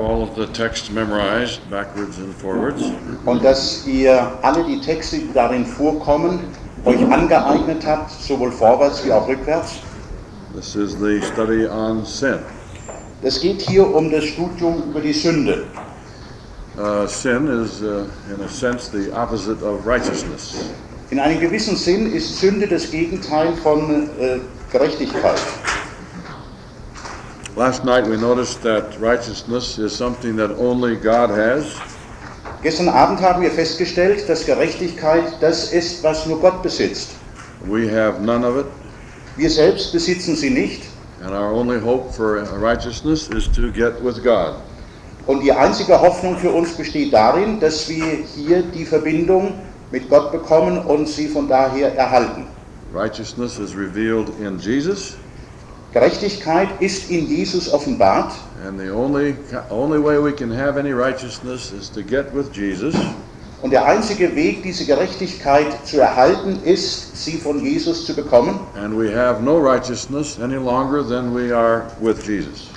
all of the text memorized backwards and forwards. Und dass ihr alle die Texte, die darin vorkommen, euch angeeignet habt, sowohl vorwärts wie auch rückwärts. This is the study on sin. Es geht hier um das Studium über die Sünde. Sin is, in a sense, the opposite of righteousness. In einem gewissen Sinn ist Sünde das Gegenteil von Gerechtigkeit. Last night we noticed that righteousness is something that only God has. Gestern Abend haben wir festgestellt, dass Gerechtigkeit das ist, was nur Gott besitzt. We have none of it, Wir selbst besitzen sie nicht. and our only hope for righteousness is to get with God. Und die einzige Hoffnung für uns besteht darin, dass wir hier die Verbindung mit Gott bekommen und sie von daher erhalten. Righteousness is revealed in Jesus, Gerechtigkeit ist in Jesus offenbart. and the only way we can have any righteousness is to get with Jesus. Und der einzige Weg, diese Gerechtigkeit zu erhalten, ist, sie von Jesus zu bekommen. And we have no righteousness any longer than we are with Jesus.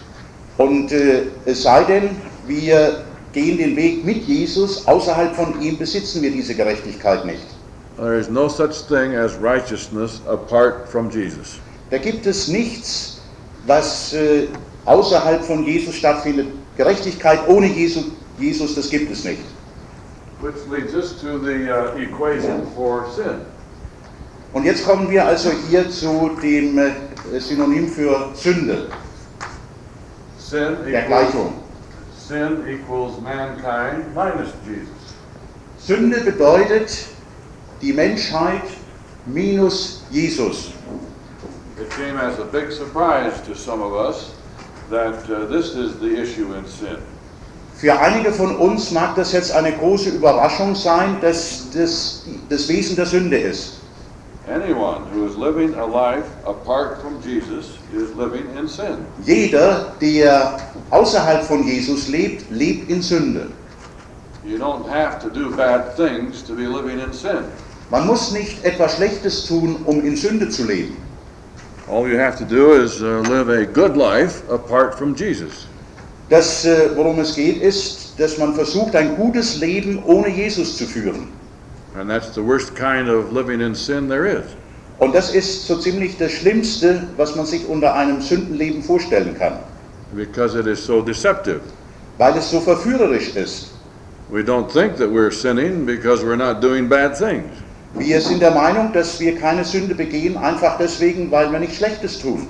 Und es sei denn, wir gehen den Weg mit Jesus, außerhalb von ihm besitzen wir diese Gerechtigkeit nicht. There is no such thing as righteousness apart from Jesus. Da gibt es nichts, was außerhalb von Jesus stattfindet. Gerechtigkeit ohne Jesus, das gibt es nicht. Which leads us to the equation for sin. Und jetzt kommen wir also hier zu dem Synonym für Sünde, der Gleichung. Sin equals mankind minus Jesus. Sünde bedeutet die Menschheit minus Jesus. It came as a big surprise to some of us that this is the issue in sin. Für einige von uns mag das jetzt eine große Überraschung sein, dass das Wesen der Sünde ist. Anyone who is living a life apart from Jesus is living in sin. Jeder, der außerhalb von Jesus lebt, lebt in Sünde. You don't have to do bad things to be living in sin. Man muss nicht etwas Schlechtes tun, um in Sünde zu leben. All you have to do is live a good life apart from Jesus. Das, worum es geht, ist, dass man versucht, ein gutes Leben ohne Jesus zu führen. And that's the worst kind of living in sin there is. Und das ist so ziemlich das Schlimmste, was man sich unter einem Sündenleben vorstellen kann, Because it is so deceptive. weil es so verführerisch ist. We don't think that we're sinning because we're not doing bad things. Wir sind der Meinung, dass wir keine Sünde begehen, einfach deswegen, weil wir nichts Schlechtes tun.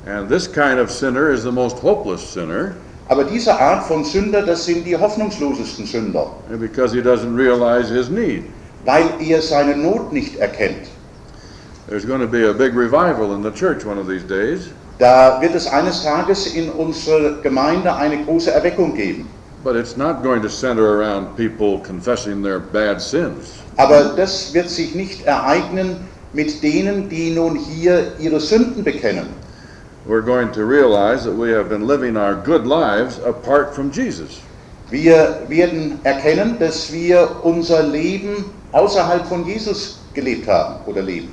And this kind of sinner is the most hopeless sinner Aber diese Art von Sünder, das sind die hoffnungslosesten Sünder, because he doesn't realize his need. weil er seine Not nicht erkennt. There's going to be a big revival in the church one of these days, Da wird es eines Tages in unserer Gemeinde eine große Erweckung geben. but it's not going to center around people confessing their bad sins. Aber das wird sich nicht ereignen mit denen, die nun hier ihre Sünden bekennen. We're going to realize that we have been living our good lives apart from Jesus. Wir werden erkennen, dass wir unser Leben außerhalb von Jesus gelebt haben oder leben.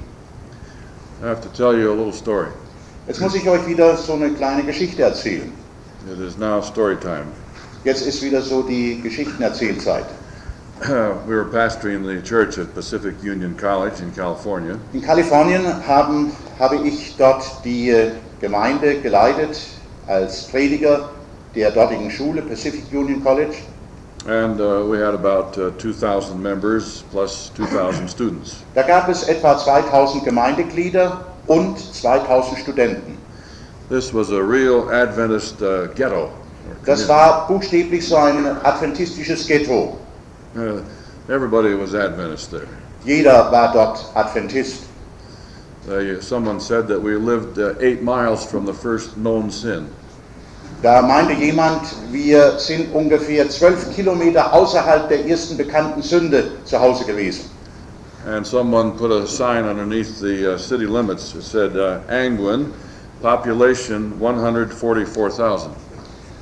I have to tell you a little story. Jetzt muss ich euch wieder so eine kleine Geschichte erzählen. It is now story time. Jetzt ist wieder so die Geschichtenerzählzeit. We were pastoring the church at Pacific Union College in California. In Kalifornien habe ich dort die Gemeinde geleitet als Prediger der dortigen Schule, Pacific Union College. And we had about 2,000 members plus 2,000 students. Da gab es etwa 2000 Gemeindeglieder und 2000 Studenten. This was a real Adventist ghetto. Das war buchstäblich so ein adventistisches Ghetto. Everybody was Adventist there. Jeder war dort Adventist. Someone said that we lived 8 miles from the first known sin. Da meinte jemand, wir sind ungefähr 12 Kilometer außerhalb der ersten bekannten Sünde zu Hause gewesen. And someone put a sign underneath the city limits. It said, Angwin, population 144,000.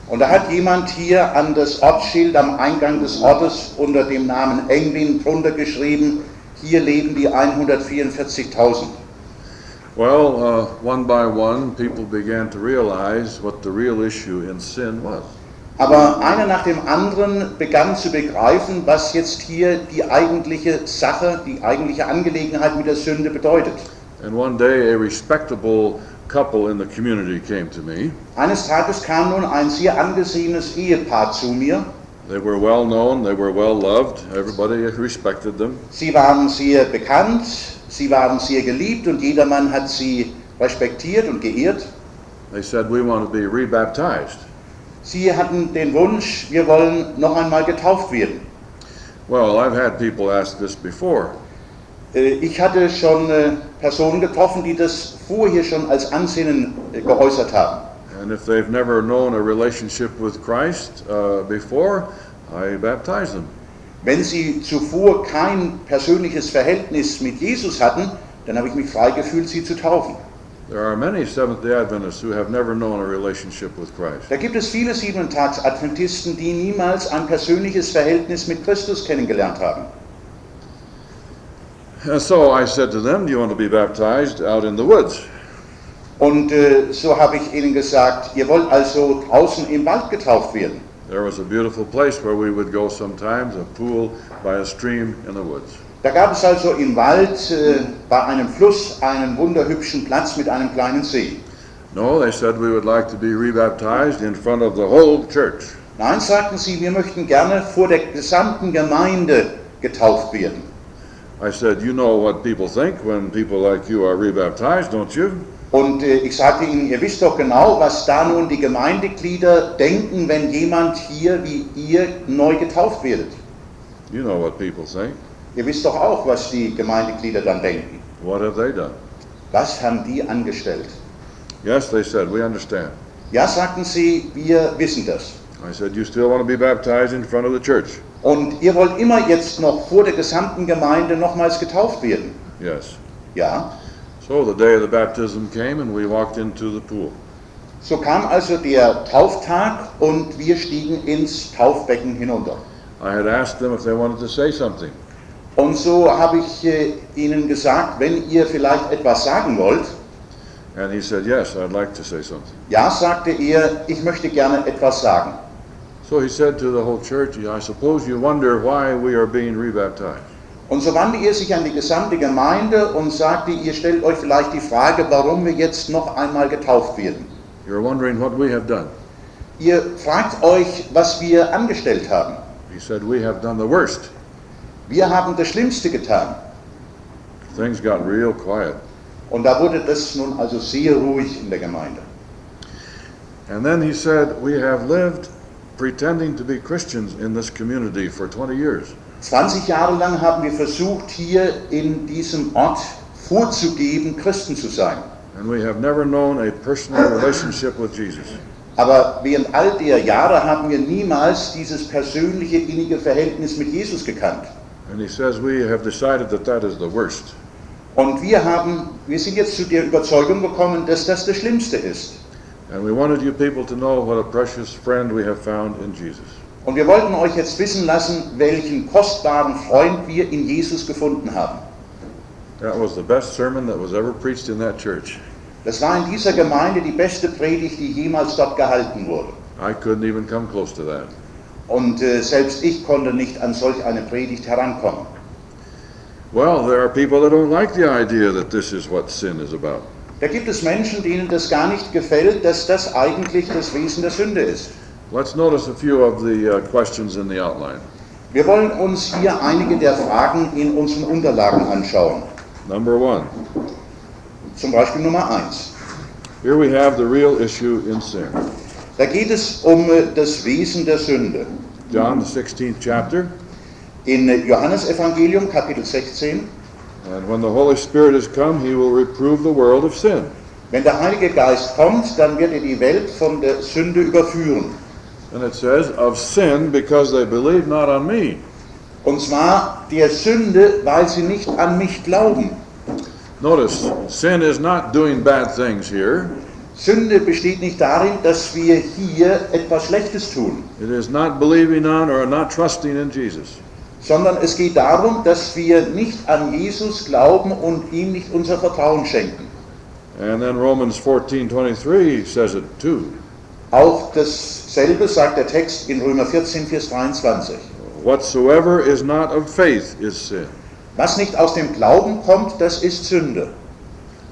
Und da hat jemand hier an das Ortsschild am Eingang des Ortes unter dem Namen Englin drunter geschrieben, hier leben die 144.000. Well, one by one, people began to realize what the real issue in sin was. Aber einer nach dem anderen begann zu begreifen, was jetzt hier die eigentliche Sache, die eigentliche Angelegenheit mit der Sünde bedeutet. And one day a respectable couple in the community came to me. Eines Tages kam nun ein sehr angesehenes Ehepaar zu mir. They were well known, they were well loved, everybody respected them. Sie waren sehr bekannt, sie waren sehr geliebt und jedermann hat sie respektiert und geehrt. They said, we want to be rebaptized. Sie hatten den Wunsch, wir wollen noch einmal getauft werden. Well, I've had people ask this before. Ich hatte schon Personen getroffen, die das vorher schon als Ansinnen geäußert haben. And if they've never known a relationship with Christ before, I baptize them. Wenn sie zuvor kein persönliches Verhältnis mit Jesus hatten, dann habe ich mich frei gefühlt, sie zu taufen. There are many Seventh-day Adventists who have never known a relationship with Christ. Da gibt es viele Siebentags-Adventisten, die niemals ein persönliches Verhältnis mit Christus kennengelernt haben. And so I said to them, do you want to be baptized out in the woods? Und so habe ich ihnen gesagt, ihr wollt also draußen im Wald getauft werden. There was a beautiful place where we would go sometimes, a pool by a stream in the woods. Da gab es also im Wald bei einem Fluss einen wunderhübschen Platz mit einem kleinen See. No, they said we would like to be rebaptized in front of the whole church. Nein, sagten sie, wir möchten gerne vor der gesamten Gemeinde getauft werden. I said, you know what people think when people like you are rebaptized, don't you? Und ich sagte ihnen, ihr wisst doch genau, was da nun die Gemeindeglieder denken, wenn jemand hier wie ihr neu getauft werdet. You know what people think. Ihr wisst doch auch, was die Gemeindeglieder dann denken. What have they done? Was haben die angestellt? Yes, they said, we understand. Ja, sagten sie, wir wissen das. I said, you still want to be baptized in front of the church? Und ihr wollt immer jetzt noch vor der gesamten Gemeinde nochmals getauft werden? Yes. Ja. So the day of the baptism came and we walked into the pool. So kam also der Tauftag und wir stiegen ins Taufbecken hinunter. I had asked them if they wanted to say something. Und so habe ich ihnen gesagt, wenn ihr vielleicht etwas sagen wollt. And he said, yes, I'd like to say something. Ja, sagte er, ich möchte gerne etwas sagen. So he said to the whole church, I suppose you wonder why we are being rebaptized. Und so wandte er sich an die gesamte Gemeinde und sagte, ihr stellt euch vielleicht die Frage, warum wir jetzt noch einmal getauft werden. You're wondering what we have done. Ihr fragt euch, was wir angestellt haben. He said, we have done the worst. Wir haben das Schlimmste getan. Things got real quiet. Und da wurde das nun also sehr ruhig in der Gemeinde. And then he said, we have lived pretending to be Christians in this community for 20 years. 20 Jahre lang haben wir versucht, hier in diesem Ort vorzugeben, Christen zu sein. And we have never known a personal relationship with Jesus. Aber während all der Jahre haben wir niemals dieses persönliche, innige Verhältnis mit Jesus gekannt. And he says we have decided that that is the worst. Und wir sind jetzt zu der Überzeugung gekommen, dass das das Schlimmste ist. And we wanted you people to know what a precious friend we have found in Jesus. Und wir wollten euch jetzt wissen lassen, welchen kostbaren Freund wir in Jesus gefunden haben. That was the best sermon that was ever preached in that church. Das war in dieser Gemeinde die beste Predigt, die jemals dort gehalten wurde. I couldn't even come close to that. Und selbst ich konnte nicht an solch eine Predigt herankommen. Well, there are people that don't like the idea that this is what sin is about. Da gibt es Menschen, denen das gar nicht gefällt, dass das eigentlich das Wesen der Sünde ist. Let's notice a few of the questions in the outline. Wir wollen uns hier einige der Fragen in unseren Unterlagen anschauen. Number 1. Zum Beispiel Nummer 1. Here we have the real issue in sin. Da geht es um das Wesen der Sünde. John, the 16th chapter. In Johannesevangelium, Kapitel 16. And when the Holy Spirit has come, he will reprove the world of sin. Wenn der Heilige Geist kommt, dann wird er die Welt von der Sünde überführen. And it says, of sin, because they believe not on me. Und zwar der Sünde, weil sie nicht an mich glauben. Notice, sin is not doing bad things here. Sünde besteht nicht darin, dass wir hier etwas Schlechtes tun, It is not believing on or not trusting in Jesus. sondern es geht darum, dass wir nicht an Jesus glauben und ihm nicht unser Vertrauen schenken. And then Romans 14:23 says it too. Auch das Dasselbe sagt der Text in Römer 14, Vers 23. Whatsoever is not of faith is sin. Was nicht aus dem Glauben kommt, das ist Sünde.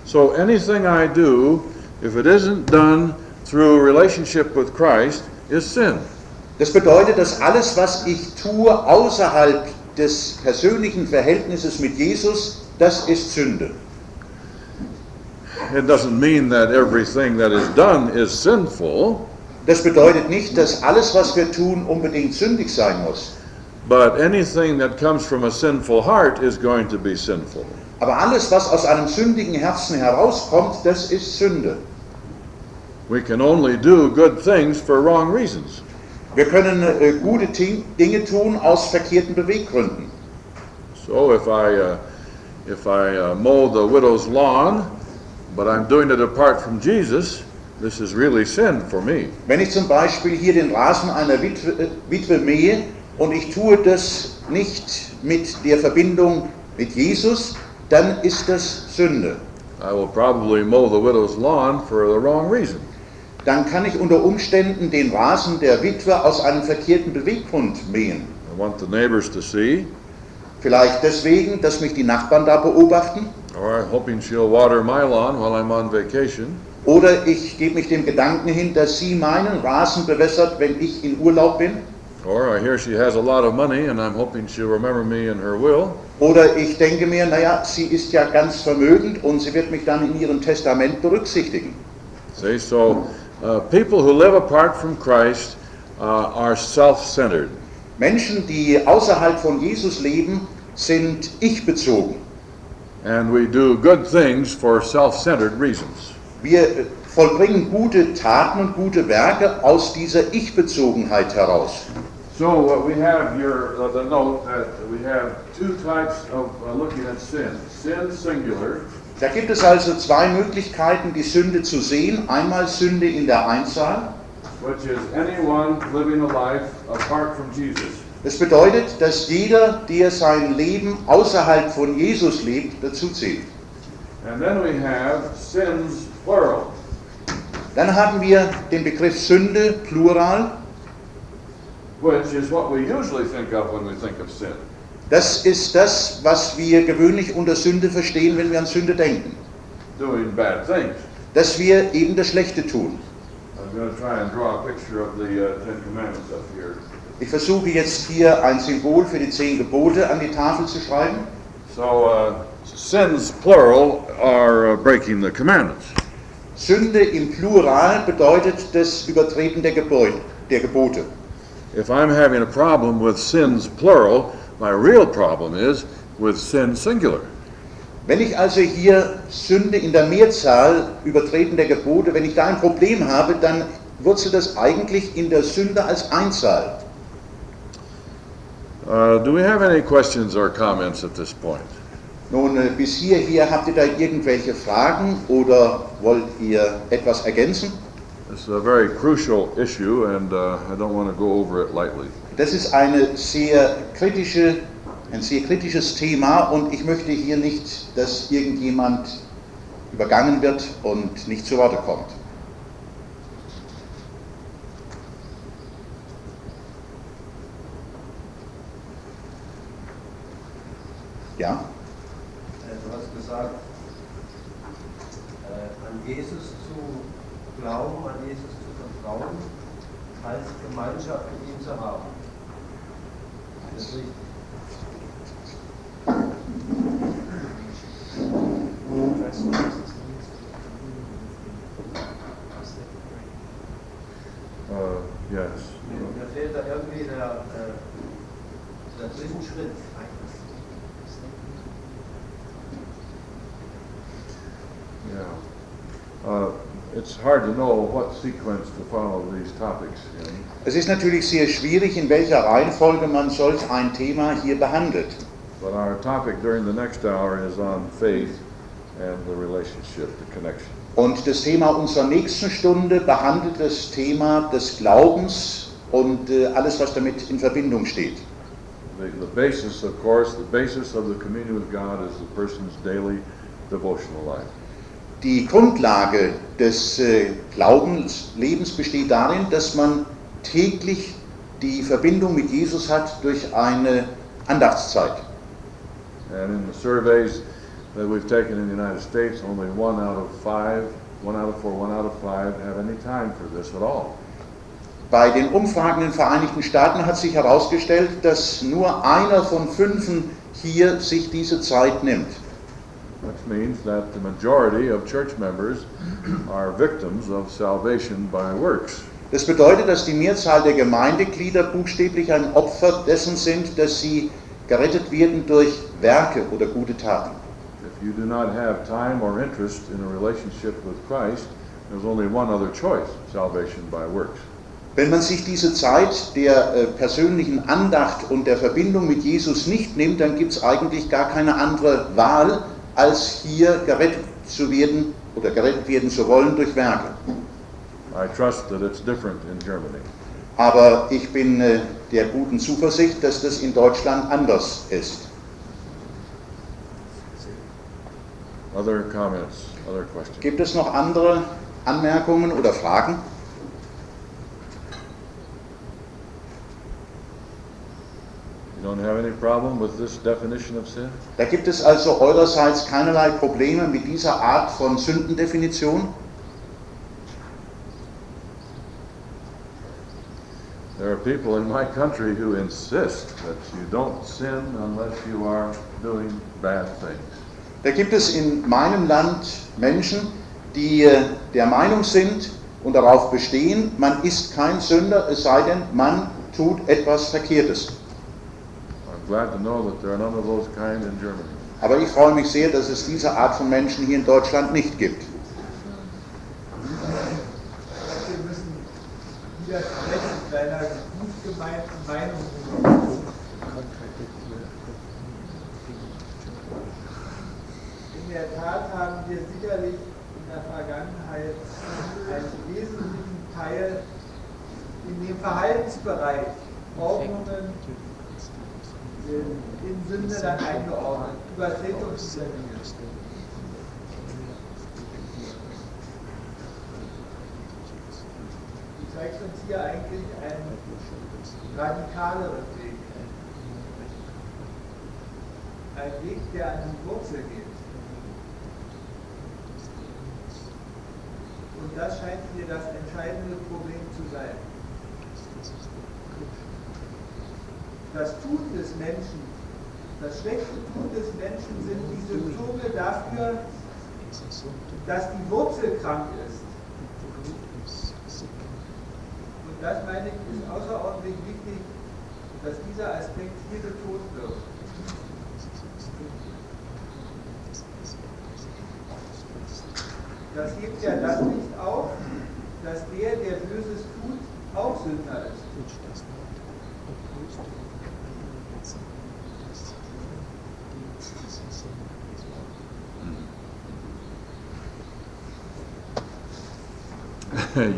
So anything I do, if it isn't done through relationship with Christ, is sin. Das bedeutet, dass alles, was ich tue außerhalb des persönlichen Verhältnisses mit Jesus, das ist Sünde. It doesn't mean that everything that is done is sinful, Das bedeutet nicht, dass alles, was wir tun, unbedingt sündig sein muss. but anything that comes from a sinful heart is going to be sinful. Aber alles, was aus einem sündigen Herzen herauskommt, das ist Sünde. We can only do good things for wrong reasons. Wir können gute Dinge tun aus verkehrten Beweggründen. So if I mow the widow's lawn, but I'm doing it apart from Jesus, this is really sin for me. Wenn ich zum Beispiel hier den Rasen einer Witwe mähe und ich tue das nicht mit der Verbindung mit Jesus, dann ist das Sünde. I will probably mow the widow's lawn for the wrong reason. Dann kann ich unter Umständen den Rasen der Witwe aus einem verkehrten Beweggrund mähen. I want the neighbors to see, Vielleicht deswegen, dass mich die Nachbarn da beobachten. or I'm hoping she'll water my lawn while I'm on vacation. Oder ich gebe mich dem Gedanken hin, dass sie meinen Rasen bewässert, wenn ich in Urlaub bin. Or I hear she has a lot of money and I'm hoping she'll remember me in her will. Oder ich denke mir, naja, sie ist ja ganz vermögend und sie wird mich dann in ihrem Testament berücksichtigen. See, so people who live apart from Christ are self-centered. Menschen, die außerhalb von Jesus leben, sind ich-bezogen. And we do good things for self-centered reasons. Wir vollbringen gute Taten und gute Werke aus dieser Ich-Bezogenheit heraus. So we have the note that we have two types of looking at sin. Sin singular, Da gibt es also zwei Möglichkeiten, die Sünde zu sehen. Einmal Sünde in der Einzahl. which is anyone living a life apart from Jesus. Das bedeutet, dass jeder, der sein Leben außerhalb von Jesus lebt, dazu zählt. And then we have sins plural. Dann haben wir den Begriff Sünde, Plural. Which is what we usually think of when we think of sin. Das ist das, was wir gewöhnlich unter Sünde verstehen, wenn wir an Sünde denken. Doing bad things. Dass wir eben das Schlechte tun. I'm going to try and draw a picture of the Ten Commandments up here. Ich versuche jetzt hier ein Symbol für die 10 Gebote an die Tafel zu schreiben. So sins plural are breaking the commandments. Sünde im Plural bedeutet das Übertreten der Gebote. If I'm having a problem with sins plural, my real problem is with sin singular. Wenn ich also hier Sünde in der Mehrzahl, Übertreten der Gebote, wenn ich da ein Problem habe, dann wurzelt das eigentlich in der Sünde als Einzahl. Do we have any questions or comments at this point? Nun, bis hierher habt ihr da irgendwelche Fragen oder wollt ihr etwas ergänzen? This is a very crucial issue and I don't want to go over it lightly. Das ist ein sehr kritisches Thema und ich möchte hier nicht, dass irgendjemand übergangen wird und nicht zu Wort kommt. Ja? Du hast gesagt, an Jesus zu glauben, an Jesus zu vertrauen, heißt Gemeinschaft mit ihm zu haben. Das ist richtig. Yes. Mir fehlt da irgendwie der Zwischenschritt. Yeah. It's hard to know what sequence to follow these topics in. Es ist natürlich sehr schwierig, in welcher Reihenfolge man solch ein Thema hier behandelt. But our topic during the next hour is on faith and the relationship, the connection. Und das Thema unserer nächsten Stunde behandelt das Thema des Glaubens und alles, was damit in Verbindung steht. The basis, of course, the basis of the communion with God is the person's daily devotional life. Die Grundlage des Glaubenslebens besteht darin, dass man täglich die Verbindung mit Jesus hat durch eine Andachtszeit. And in the surveys that we've taken in the United States, only 1 out of 5, 1 out of 4, 1 out of 5 have any time for this at all. Bei den Umfragen in den Vereinigten Staaten hat sich herausgestellt, dass nur einer von 5 hier sich diese Zeit nimmt. Which means that the majority of church members are victims of salvation by works. Das bedeutet, dass die Mehrzahl der Gemeindeglieder buchstäblich ein Opfer dessen sind, dass sie gerettet werden durch Werke oder gute Taten. If you do not have time or interest in a relationship with Christ, there's only one other choice, salvation by works. Wenn man sich diese Zeit der persönlichen Andacht und der Verbindung mit Jesus nicht nimmt, dann gibt es eigentlich gar keine andere Wahl, als hier gerettet zu werden oder gerettet werden zu wollen durch Werke. I trust that it's different in Germany. Aber ich bin der guten Zuversicht, dass das in Deutschland anders ist. Other comments, other questions? Gibt es noch andere Anmerkungen oder Fragen? You don't have any problem with this definition of sin? Da gibt es also eurerseits keinerlei Probleme mit dieser Art von Sündendefinition? There are people in my country who insist that you don't sin unless you are doing bad things. Da gibt es in meinem Land Menschen, die der Meinung sind und darauf bestehen, man ist kein Sünder, es sei denn, man tut etwas Verkehrtes. I'm glad to know that there are none of those kind in Germany. Aber ich freue mich sehr, dass es diese Art von Menschen hier in Deutschland nicht gibt. Wir müssen widersprechen deiner gut gemeinten Meinung. In der Tat haben wir sicherlich in der Vergangenheit einen wesentlichen Teil in dem Verhaltensbereich Ordnungen in Sünde dann eingeordnet, Übertretungssünde. Du zeigst uns hier eigentlich einen radikaleren Weg. Ein Weg, der an die Wurzel geht. Und das scheint mir das entscheidende Problem zu sein. Das Tun des Menschen, das schlechte Tun des Menschen sind die Symptome dafür, dass die Wurzel krank ist. Und das, meine ich, ist außerordentlich wichtig, dass dieser Aspekt hier betont wird. Das hebt ja das nicht auf, dass der Böses tut, auch Sünder ist.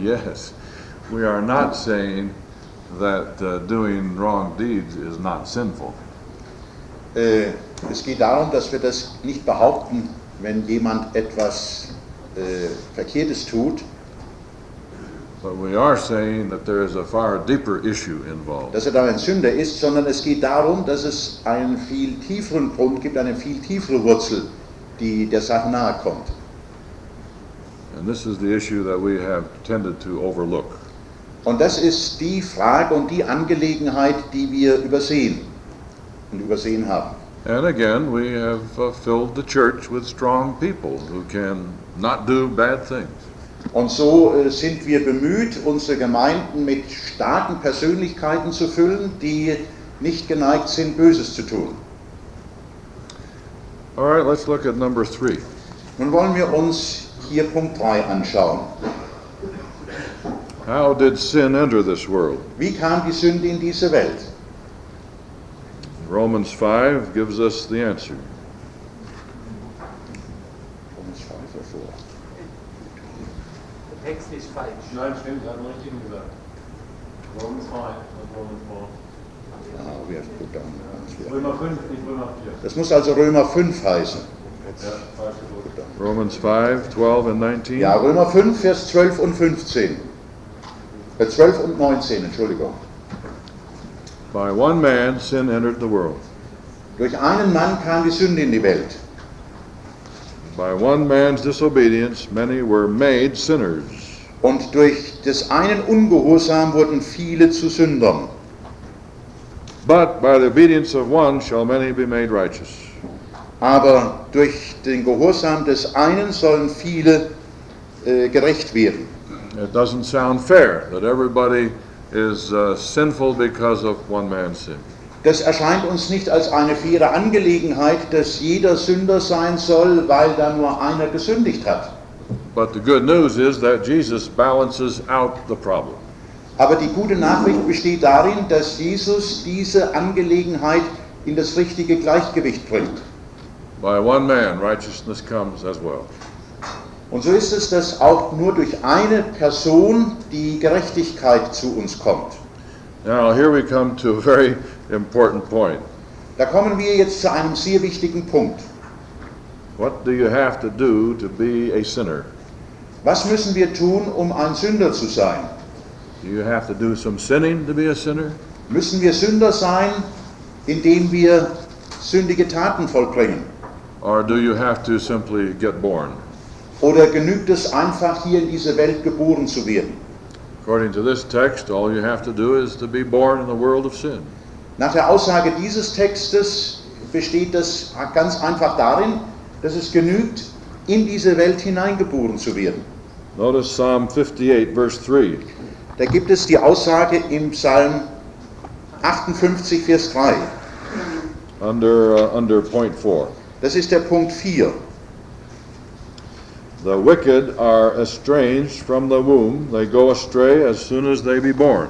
Yes, we are not saying that doing wrong deeds is not sinful. Es geht darum, dass wir das nicht behaupten, wenn jemand etwas Verkehrtes tut, But we are saying that there is a far deeper issue involved. dass da ein Sünder ist, sondern es geht darum, dass es einen viel tieferen Grund gibt, eine viel tiefere Wurzel, die der Sache nahe kommt. And this is the issue that we have tended to overlook. Und das ist die Frage und die Angelegenheit, die wir übersehen und übersehen haben. And again, we have filled the church with strong people who can not do bad things. Und so sind wir bemüht, unsere Gemeinden mit starken Persönlichkeiten zu füllen, die nicht geneigt sind, Böses zu tun. All right, let's look at number 3. Nun wollen wir uns hier Punkt 3 anschauen. How did sin enter this world? Wie kam die Sünde in diese Welt? Romans 5 gives us the answer. Romans 5 oder 4? Der Text ist falsch. Nein, stimmt, hat man richtig gesagt. Romans 5 und Romans 4. Ah, we have to put down the answer. Römer 5, nicht Römer 4. Das muss also Römer 5 heißen. Ja, falsch gedruckt. Romans 5, 12 and 19. Ja, Römer 5, Vers 12 und 15. 12 und 19, Entschuldigung. By one man sin entered the world. Durch einen Mann kam die Sünde in die Welt. By one man's disobedience many were made sinners. Und durch des einen Ungehorsam wurden viele zu Sündern. But by the obedience of one shall many be made righteous. Aber durch den Gehorsam des einen sollen viele gerecht werden. It doesn't sound fair that everybody is sinful because of one man's sin. Das erscheint uns nicht als eine faire Angelegenheit, dass jeder Sünder sein soll, weil da nur einer gesündigt hat. But the good news is that Jesus balances out the problem. Aber die gute Nachricht besteht darin, dass Jesus diese Angelegenheit in das richtige Gleichgewicht bringt. By one man righteousness comes as well. Und so ist es, dass auch nur durch eine Person die Gerechtigkeit zu uns kommt. Now here we come to a very important point. Da kommen wir jetzt zu einem sehr wichtigen Punkt. What do you have to do to be a sinner? Was müssen wir tun, um ein Sünder zu sein? Do you have to do some sinning to be a sinner? Müssen wir Sünder sein, indem wir sündige Taten vollbringen? Or do you have to simply get born? Oder genügt es einfach, hier in diese Welt geboren zu werden? According to this text, all you have to do is to be born in the world of sin. Nach der Aussage dieses Textes besteht das ganz einfach darin, dass es genügt, in diese Welt hineingeboren zu werden. Notice Psalm 58, verse 3. Da gibt es die Aussage im Psalm 58, Vers 3. Under point 4. Das ist der Punkt 4. The wicked are estranged from the womb. They go astray as soon as they be born.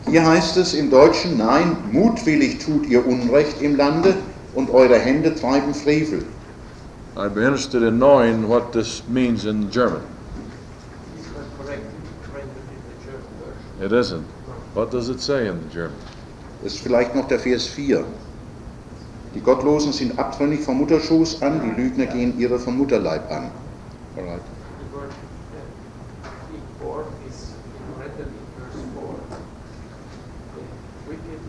Hier heißt es im Deutschen, nein, mutwillig tut ihr Unrecht im Lande und eure Hände treiben Frevel. I'd be interested in knowing what this means in German. It's not correct. Rendered in the German version. It isn't. What does it say in the German? Das ist vielleicht noch der Vers 4. Die Gottlosen sind abtrünnig vom Mutterschoß an, die Lügner gehen ihre vom Mutterleib an. Alright. The word being born is rendered in verse 4. The wicked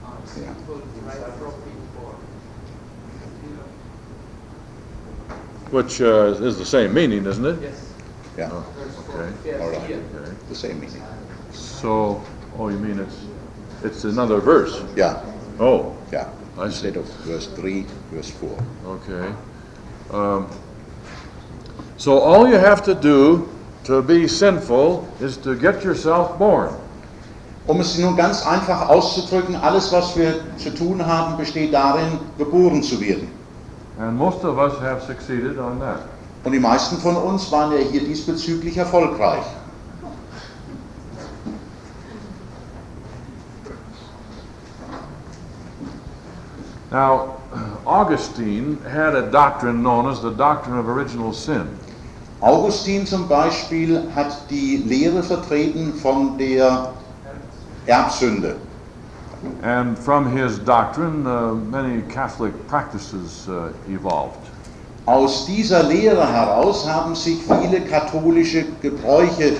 are sinful right from being born. Which is the same meaning, isn't it? Yes. Ja, Verse 4. Okay. Yes, Alright. here. Okay. the same meaning. So, oh, you mean it's another verse? Ja, Oh, ja. I see. Instead of verse 3, verse 4. Okay. So all you have to do to be sinful is to get yourself born. Um es nun ganz einfach auszudrücken, alles was wir zu tun haben, besteht darin, geboren zu werden. And most of us have succeeded on that. Und die meisten von uns waren ja hier diesbezüglich erfolgreich. Now, Augustine had a doctrine known as the doctrine of original sin. Augustin zum Beispiel hat die Lehre vertreten von der Erbsünde. And from his doctrine, many Catholic practices evolved. Aus dieser Lehre heraus haben sich viele katholische Gebräuche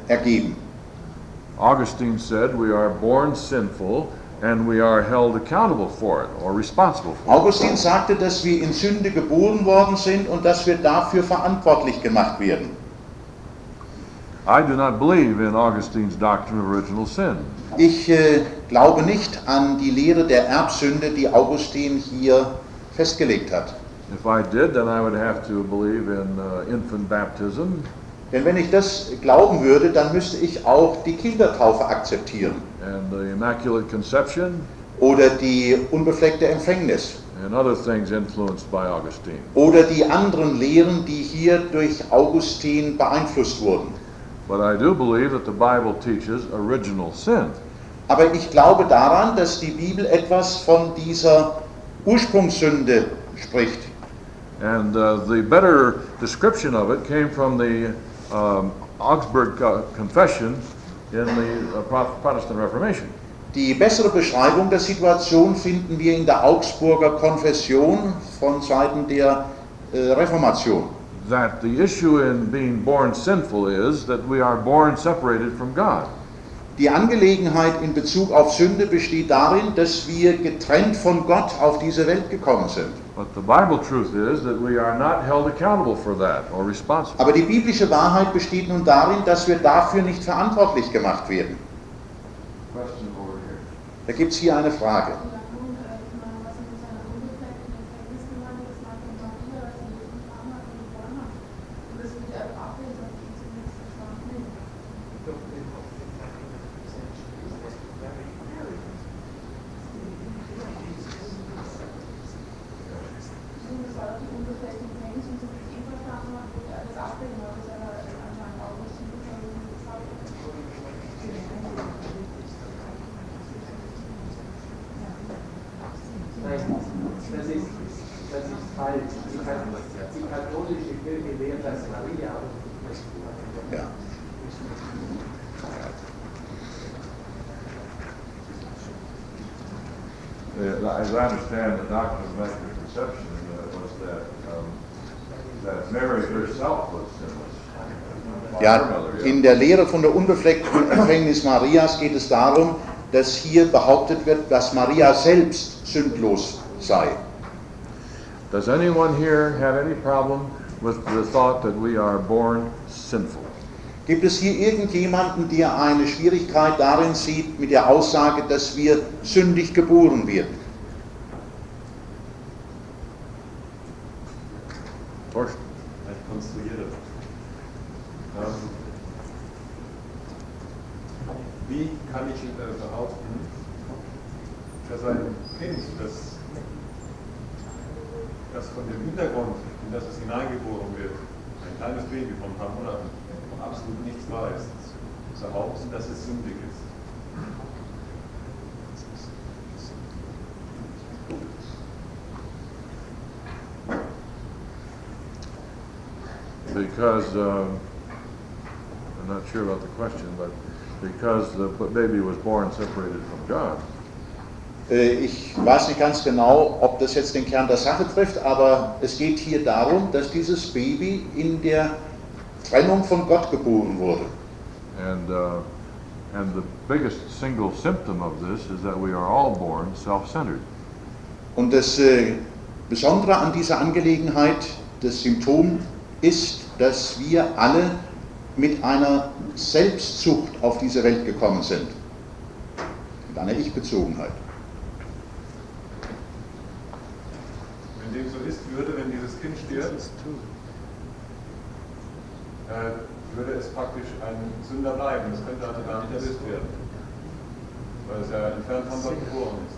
ergeben. Augustine said we are born sinful and we are held accountable for it or responsible for it. Augustin sagte, dass wir in Sünde geboren worden sind und dass wir dafür verantwortlich gemacht werden. I do not believe in Augustine's doctrine of original sin. Ich glaube nicht an die Lehre der Erbsünde, die Augustin hier festgelegt hat. If I did, then I would have to believe in infant baptism Denn wenn ich das glauben würde, dann müsste ich auch die Kindertaufe akzeptieren and the Immaculate Conception oder die unbefleckte Empfängnis and other things influenced by Augustine. oder die anderen Lehren, die hier durch Augustin beeinflusst wurden. But I do believe that the Bible teaches original sin. Aber ich glaube daran, dass die Bibel etwas von dieser Ursprungssünde spricht. And the better description of it came from the Augsburg Confession in the Protestant Reformation. Die bessere Beschreibung der Situation finden wir in der Augsburger Konfession von Seiten der Reformation. that the issue in being born sinful is that we are born separated from God. Die Angelegenheit in Bezug auf Sünde besteht darin, dass wir getrennt von Gott auf diese Welt gekommen sind. But the Bible truth is that we are not held accountable for that or responsible. Aber die biblische Wahrheit besteht nun darin, dass wir dafür nicht verantwortlich gemacht werden. Question over here. Da gibt es hier eine Frage. Das ist falsch. Die katholische Kirche lehrt, dass Maria Ja. As I understand the doctrine of immaculate conception was that Mary herself was sinless. Ja, in der Lehre von der unbefleckten Empfängnis Marias geht es darum, dass hier behauptet wird, dass Maria selbst sündlos sei. Does anyone here have any problem with the thought that we are born sinful? Gibt es hier irgendjemanden, der eine Schwierigkeit darin sieht, mit der Aussage, dass wir sündig geboren werden? Torsten? Ich konstruiere. Wie kann ich behaupten, dass ein Kind, das von dem Hintergrund, in das es hineingeboren wird, ein kleines Baby von ein paar Monaten, absolut nichts weiß, behaupten, dass es sündig ist? Because, I'm not sure about the question, but because the baby was born separated from God. Ich weiß nicht ganz genau, ob das jetzt den Kern der Sache trifft, aber es geht hier darum, dass dieses Baby in der Trennung von Gott geboren wurde. And the biggest single symptom of this is that we are all born self-centered. Und das Besondere an dieser Angelegenheit, das Symptom ist, dass wir alle mit einer Selbstsucht auf diese Welt gekommen sind. Mit einer Ich-Bezogenheit. Wenn dem so ist, wenn dieses Kind stirbt, würde es praktisch ein Sünder bleiben. Das könnte also gar nicht erlöst werden, weil es ja entfernt von Gott geboren ist.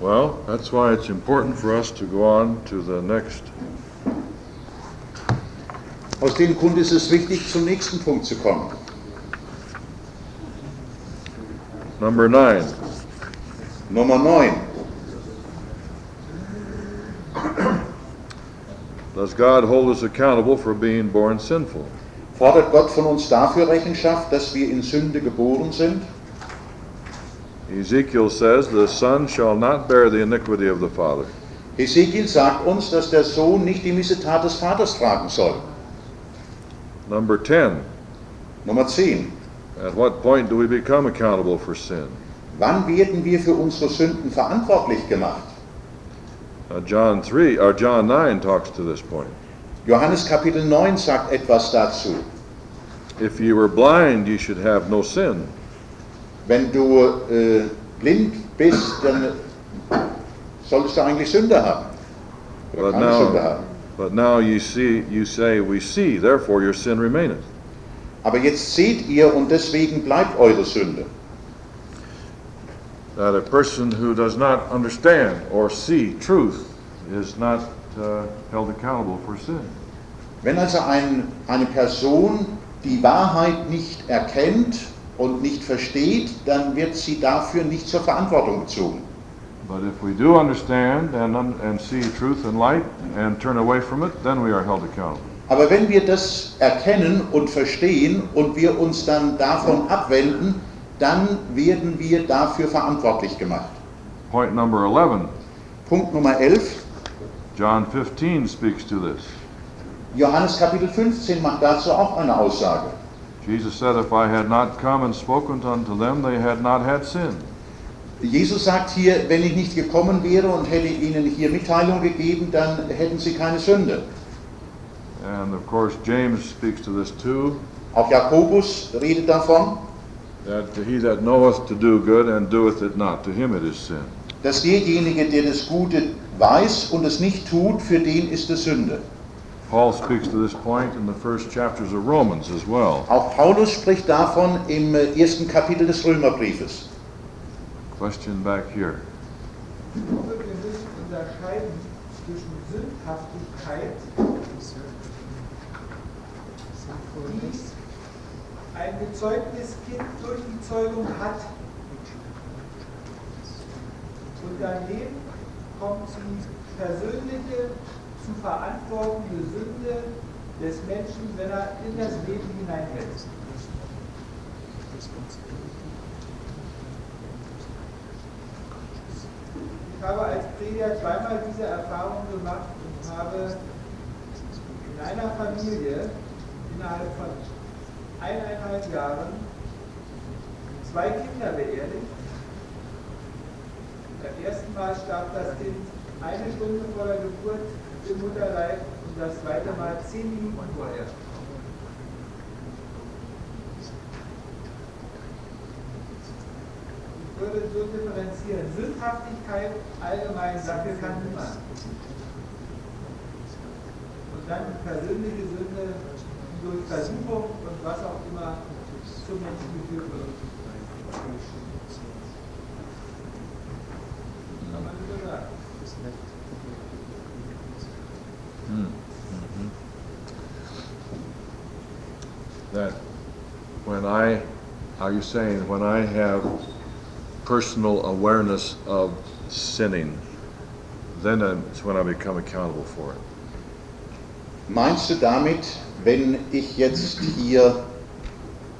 Well, that's why it's important for us to go on to the next. Aus dem Grund ist es wichtig, zum nächsten Punkt zu kommen. Number 9. Nummer 9. Does God hold us accountable for being born sinful? Fordert Gott von uns dafür Rechenschaft, dass wir in Sünde geboren sind? Ezekiel says, the son shall not bear the iniquity of the father. Ezekiel sagt uns, dass der Sohn nicht die Missetat des Vaters tragen soll. Number 10. Nummer 10. At what point do we become accountable for sin? Wann werden wir für unsere Sünden verantwortlich gemacht? John 9 talks to this point. Johannes Kapitel 9 sagt etwas dazu. If ye were blind, ye should have no sin. Wenn du blind bist, dann solltest du eigentlich Sünde haben. Oder keine Sünde haben. But now you say, we see, therefore your sin remaineth. Aber jetzt seht ihr und deswegen bleibt eure Sünde. That a person who does not understand or see truth is not held accountable for sin. Wenn also eine Person die Wahrheit nicht erkennt und nicht versteht, dann wird sie dafür nicht zur Verantwortung gezogen. But if we do understand and see truth and light and turn away from it, then we are held accountable. Aber wenn wir das erkennen und verstehen und wir uns dann davon abwenden, dann werden wir dafür verantwortlich gemacht. point number 11. Punkt Nummer 11. John 15 speaks to this. Johannes Kapitel 15 macht dazu auch eine Aussage. Jesus said, if I had not come and spoken unto them, they had not had sin. Jesus sagt hier, wenn ich nicht gekommen wäre und hätte ihnen hier Mitteilung gegeben, dann hätten sie keine Sünde. And of course, James speaks to this too, Auch Jakobus redet davon, that he that knoweth to do good and doeth it not, to him it is sin. dass derjenige, der das Gute weiß und es nicht tut, für den ist es Sünde. Paul speaks to this point in the first chapters of Romans as well. Auch Paulus spricht davon im ersten Kapitel des Römerbriefes. Question back here. Wir müssen unterscheiden zwischen Sündhaftigkeit, die ein gezeugtes Kind durch die Zeugung hat. Und daneben kommt die persönliche zu verantwortende Sünde des Menschen, wenn er in das Leben hineinfällt. Ich habe als Prediger zweimal diese Erfahrung gemacht und habe in einer Familie innerhalb von 1,5 Jahren 2 Kinder beerdigt. Beim ersten Mal starb das Kind 1 Stunde vor der Geburt im Mutterleib und das zweite Mal 10 Minuten vorher. Ich würde so differenzieren. Sündhaftigkeit, allgemein Sache kann niemand. Und dann die persönliche Sünde, die durch Versuchung und was auch immer zum Menschen geführt wird. Kann man so sagen. That are you saying when I have personal awareness of sinning, then it's when I become accountable for it? Meinst du damit, wenn ich jetzt hier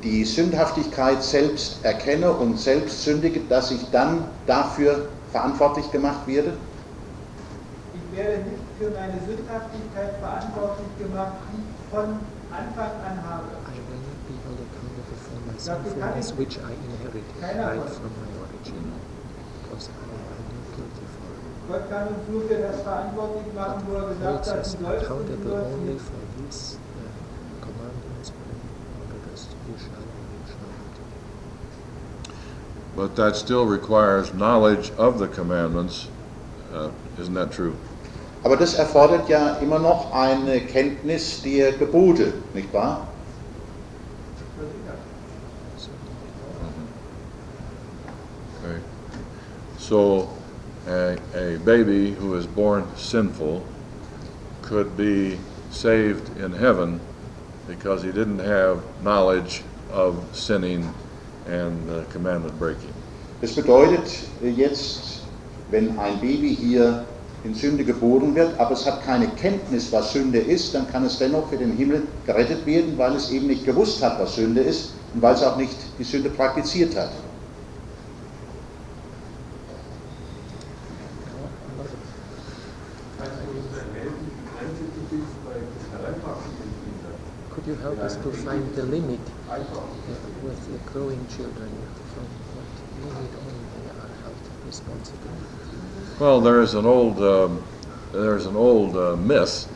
die Sündhaftigkeit selbst erkenne und selbst sündige, dass ich dann dafür verantwortlich gemacht werde? Ich werde nicht für meine Sündhaftigkeit verantwortlich gemacht, die ich von Anfang an habe. I will not be held accountable for my sinfulness which I inherited right from my origin, because I am not guilty for it. Gott kann uns nur für das verantwortlich machen, wo er gesagt hat, Holds us du sollst und du accountable sollst only nicht. for these commandments, because you shall and you shall not. But that still requires knowledge of the commandments. Isn't that true? Aber das erfordert ja immer noch eine Kenntnis der Gebote, nicht wahr? Okay. So a baby who is born sinful could be saved in heaven because he didn't have knowledge of sinning and commandment breaking. Das bedeutet jetzt, wenn ein Baby hier in Sünde geboren wird, aber es hat keine Kenntnis, was Sünde ist, dann kann es dennoch für den Himmel gerettet werden, weil es eben nicht gewusst hat, was Sünde ist und weil es auch nicht die Sünde praktiziert hat. Could you help us to find the limit with the growing children, from what limit on they are held responsible? Well, there's an old myth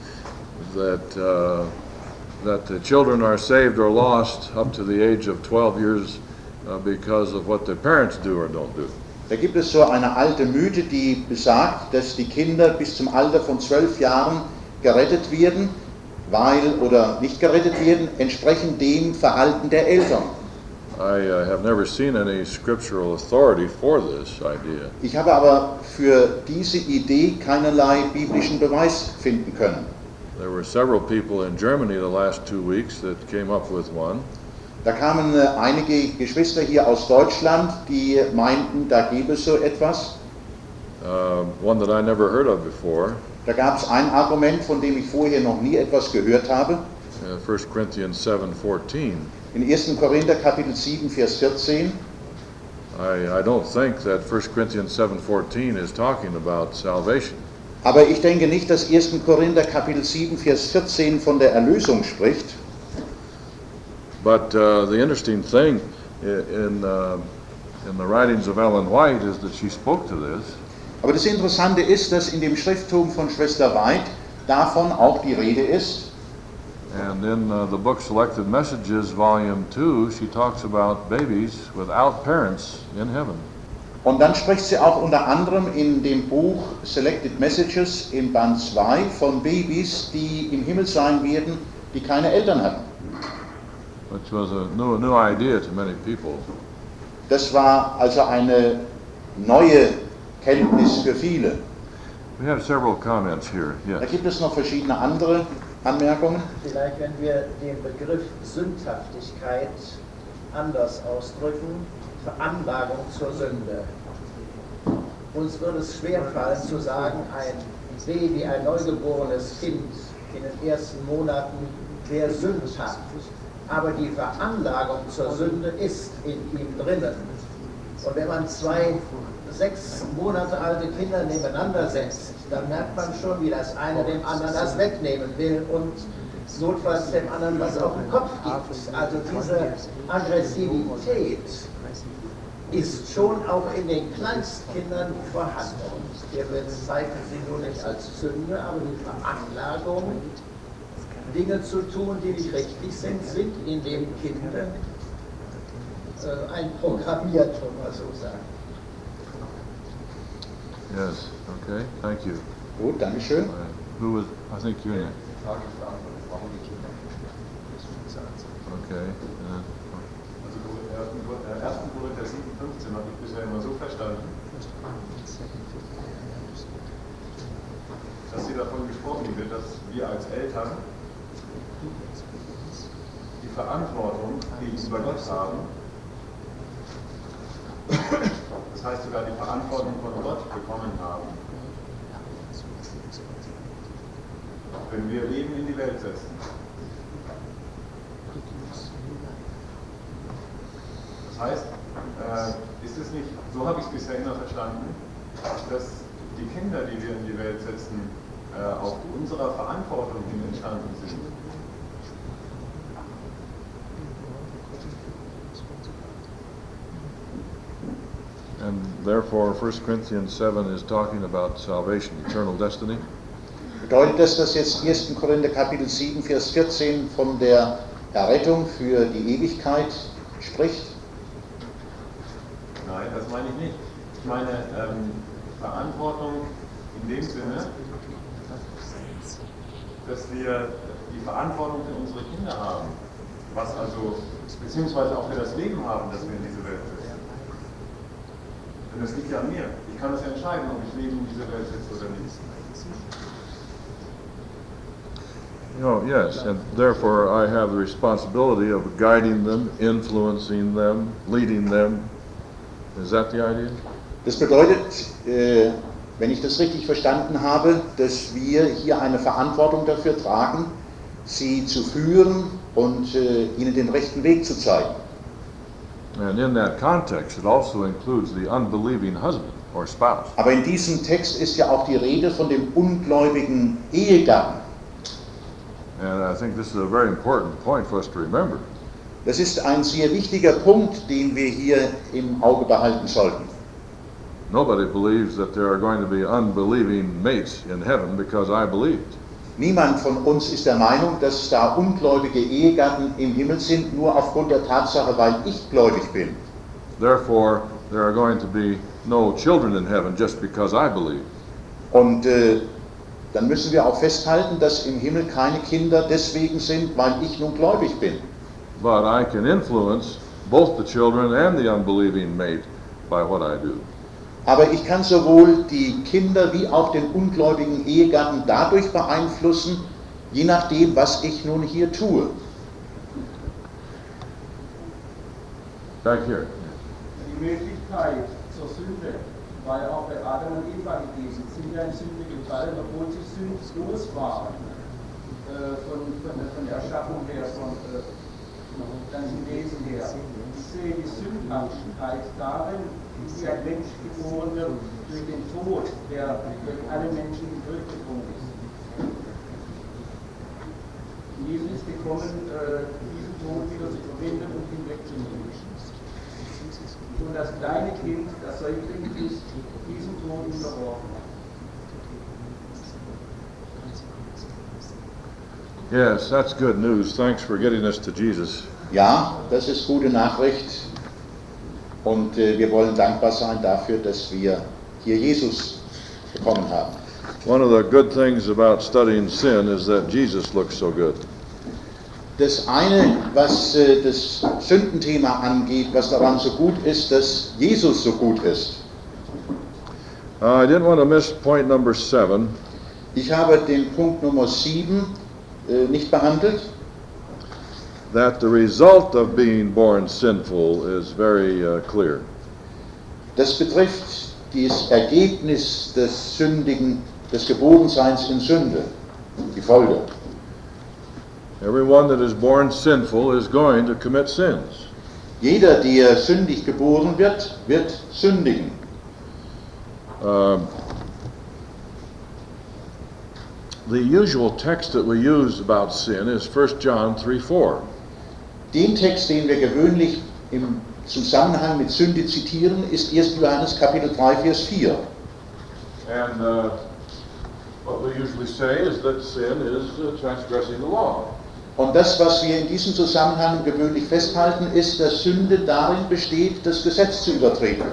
that the children are saved or lost up to the age of 12 years because of what their parents do or don't do. Da gibt es so eine alte Mythe, die besagt, dass die Kinder bis zum Alter von 12 Jahren gerettet werden, oder nicht gerettet werden, entsprechend dem Verhalten der Eltern. I have never seen any scriptural authority for this idea. Ich habe aber für diese Idee keinerlei biblischen Beweis finden können. There were several people in Germany the last 2 weeks that came up with one. Da kamen einige Geschwister hier aus Deutschland, die meinten, da gäbe es so etwas. One that I never heard of before. Da gab es ein Argument, von dem ich vorher noch nie etwas gehört habe. 1 Corinthians 7:14. In 1. Korinther Kapitel 7, Vers 14. I don't think that 1 Corinthians 7:14 is talking about salvation. Aber ich denke nicht, dass 1. Korinther Kapitel 7, Vers 14 von der Erlösung spricht. But the interesting thing in the writings of Ellen White is that she spoke to this. Aber das Interessante ist, dass in dem Schrifttum von Schwester White davon auch die Rede ist. And in the book Selected Messages, Volume 2, she talks about babies without parents in heaven. Und dann spricht sie auch unter anderem in dem Buch Selected Messages im Band 2 von Babys, die im Himmel sein werden, die keine Eltern hatten. Which was a new idea to many people. Das war also eine neue Kenntnis für viele. We have several comments here. Da Yes. gibt es noch verschiedene andere Anmerkungen. Vielleicht, wenn wir den Begriff Sündhaftigkeit anders ausdrücken, Veranlagung zur Sünde. Uns würde es schwerfallen zu sagen, ein Baby, ein neugeborenes Kind in den ersten Monaten wäre sündhaft. Aber die Veranlagung zur Sünde ist in ihm drinnen. Und wenn man zwei 6 Monate alte Kinder nebeneinander setzt, dann merkt man schon, wie das eine dem anderen das wegnehmen will und notfalls dem anderen was auf den Kopf gibt. Also diese Aggressivität ist schon auch in den Kleinstkindern vorhanden. Wir bezeichnen sie nur nicht als Sünde, aber die Veranlagung, Dinge zu tun, die nicht richtig sind, sind in dem Kind einprogrammiert, wenn man so sagen. Yes. Okay. Thank you. Gut, Dankeschön. Who was? I think you're next. Okay. Also im 1. Korinther 7,15 habe ich bisher immer so verstanden, dass hier davon gesprochen wird, dass wir als Eltern die Verantwortung gegenüber Gott haben. Das heißt sogar die Verantwortung von Gott bekommen haben. Wenn wir Leben in die Welt setzen. Das heißt, ist es nicht, so habe ich es bisher immer verstanden, dass die Kinder, die wir in die Welt setzen, auf unserer Verantwortung hin entstanden sind. And therefore, 1 Corinthians 7 is talking about salvation, eternal destiny. Bedeutet das, dass jetzt 1. Korinther Kapitel 7, Vers 14 von der Errettung für die Ewigkeit spricht? Nein, das meine ich nicht. Ich meine Verantwortung in dem Sinne, dass wir die Verantwortung für unsere Kinder haben, was also, beziehungsweise auch für das Leben haben, das wir in diese Welt setzen. Denn das liegt ja an mir. Ich kann es ja entscheiden, ob ich Leben in diese Welt setze oder nicht. Oh, yes, and therefore I have the responsibility of guiding them, influencing them, leading them. Is that the idea? Das bedeutet, wenn ich das richtig verstanden habe, dass wir hier eine Verantwortung dafür tragen, sie zu führen und ihnen den rechten Weg zu zeigen. And in that context, it also includes the unbelieving husband or spouse. Aber in diesem Text ist ja auch die Rede von dem ungläubigen Ehegatten. And I think this is a very important point for us to remember. Das ist ein sehr wichtiger Punkt, den wir hier im Auge behalten sollten. Nobody believes that there are going to be unbelieving mates in heaven because I believed. Niemand von uns ist der Meinung, dass da ungläubige Ehegatten im Himmel sind, nur aufgrund der Tatsache, weil ich gläubig bin. Therefore, there are going to be no children in heaven just because I believe. Und dann müssen wir auch festhalten, dass im Himmel keine Kinder deswegen sind, weil ich nun gläubig bin. But I can influence both the children and the unbelieving mate by what I do. Aber ich kann sowohl die Kinder wie auch den ungläubigen Ehegatten dadurch beeinflussen, je nachdem, was ich nun hier tue. Back here. Die Möglichkeit zur Sünde war ja auch bei Adam und Eva gewesen. Sie sind ja in Sünde gefallen, obwohl sie sündlos waren. Von der Erschaffung her, Ganzen Wesen her. Ich sehe die Sündhaftigkeit darin, wie ein Mensch geboren wird durch den Tod, der durch alle Menschen durchgedrungen ist. Jesus ist gekommen, diesen Tod wieder zu verbinden und hinwegzunehmen. Und das kleine Kind, das Säugling ist, diesem Tod unterworfen. Yes, that's good news. Thanks for getting us to Jesus. Ja, das ist gute Nachricht und wir wollen dankbar sein dafür, dass wir hier Jesus bekommen haben. One of the good things about studying sin is that Jesus looks so good. Das eine, was das Sündenthema angeht, was daran so gut ist, dass Jesus so gut ist. I didn't want to miss point number 7. Ich habe den Punkt Nummer 7 nicht behandelt. That the result of being born sinful is very clear. Das betrifft das Ergebnis des Sündigen, des Geborenseins in Sünde, die Folge. Everyone that is born sinful is going to commit sins. Jeder, der sündig geboren wird, wird sündigen. The usual text that we use about sin is 1 John 3:4. Den Text, den wir gewöhnlich im Zusammenhang mit Sünde zitieren, ist 1. Johannes Kapitel 3, Vers 4. And what we usually say is that sin is transgressing the law. Und das, was wir in diesem Zusammenhang gewöhnlich festhalten, ist, dass Sünde darin besteht, das Gesetz zu übertreten.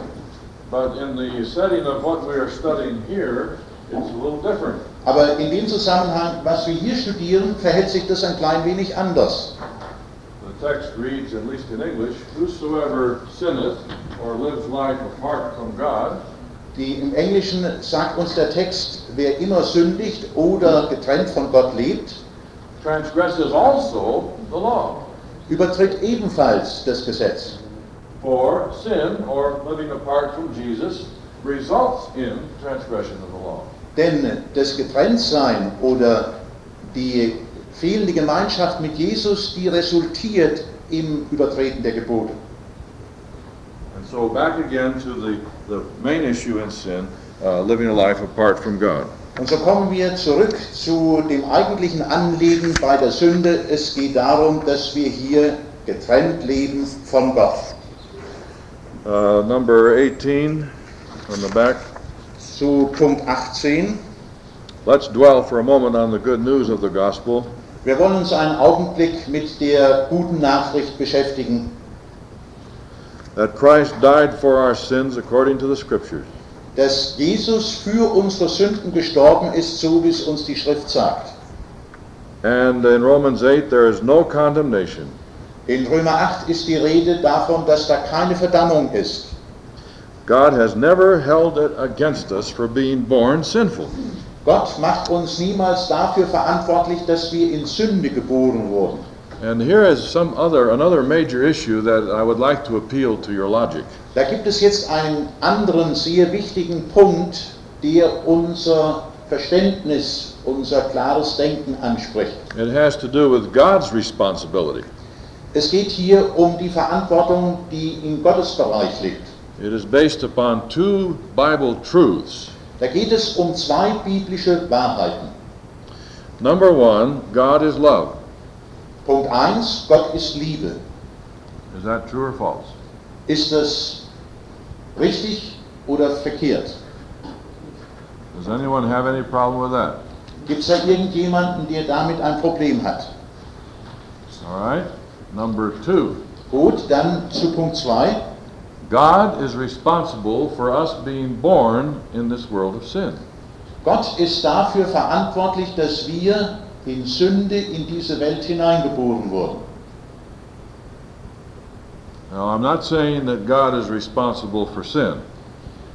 But in the setting of what we are studying here, it's a little different. Aber in dem Zusammenhang, was wir hier studieren, verhält sich das ein klein wenig anders. The text reads, at least in English, whosoever sinneth or lives life apart from God, Im Englischen sagt uns der Text, wer immer sündigt oder getrennt von Gott lebt, transgresses also the law. übertritt ebenfalls das Gesetz. For sin, or living apart from Jesus, results in transgression of the law. Denn das Getrenntsein oder die fehlende Gemeinschaft mit Jesus, die resultiert im Übertreten der Gebote. And so back again to the main issue in sin, living a life apart from God. Und so kommen wir zurück zu dem eigentlichen Anliegen bei der Sünde. Es geht darum, dass wir hier getrennt leben von Gott. Number 18 on the back. Zu Punkt 18. Let's dwell for a moment on the good news of the gospel. Wir wollen uns einen Augenblick mit der guten Nachricht beschäftigen, That Christ died for our sins according to the Scriptures. dass Jesus für unsere Sünden gestorben ist, so wie es uns die Schrift sagt. And in Romans 8 there is no condemnation. In Römer 8 ist die Rede davon, dass da keine Verdammung ist. God has never held it against us for being born sinful. Gott macht uns niemals dafür verantwortlich, dass wir in Sünde geboren wurden. And here is another major issue that I would like to appeal to your logic. Da gibt es jetzt einen anderen sehr wichtigen Punkt, der unser Verständnis, unser klares Denken anspricht. It has to do with God's responsibility. Es geht hier um die Verantwortung, die in Gottes Bereich liegt. It is based upon two Bible truths. Da geht es um zwei biblische Wahrheiten. Number one, God is love. Punkt 1, Gott ist Liebe. Is that true or false? Ist das richtig oder verkehrt? Does anyone have any problem with that? Gibt es da irgendjemanden, der damit ein Problem hat? All right. Number two, Gut, dann zu Punkt 2. God is responsible for us being born in this world of sin. Gott ist dafür verantwortlich, dass wir in Sünde in diese Welt hineingeboren wurden. Now, I'm not saying that God is responsible for sin,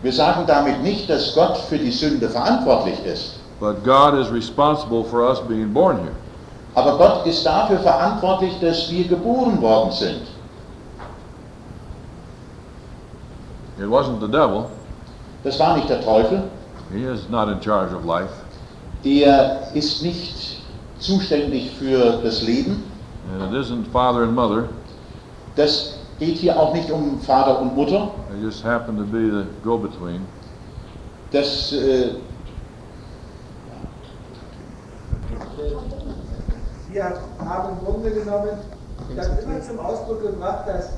Wir sagen damit nicht, dass Gott für die Sünde verantwortlich ist. but God is responsible for us being born here. Aber Gott ist dafür verantwortlich, dass wir geboren worden sind. It wasn't the devil. Das war nicht der Teufel. He is not in charge of life. Der ist nicht zuständig für das Leben. And it isn't father and mother. Das geht hier auch nicht um Vater und Mutter. They just happen to be the go-between. Das Wir haben im Grunde genommen das immer zum Ausdruck gebracht, dass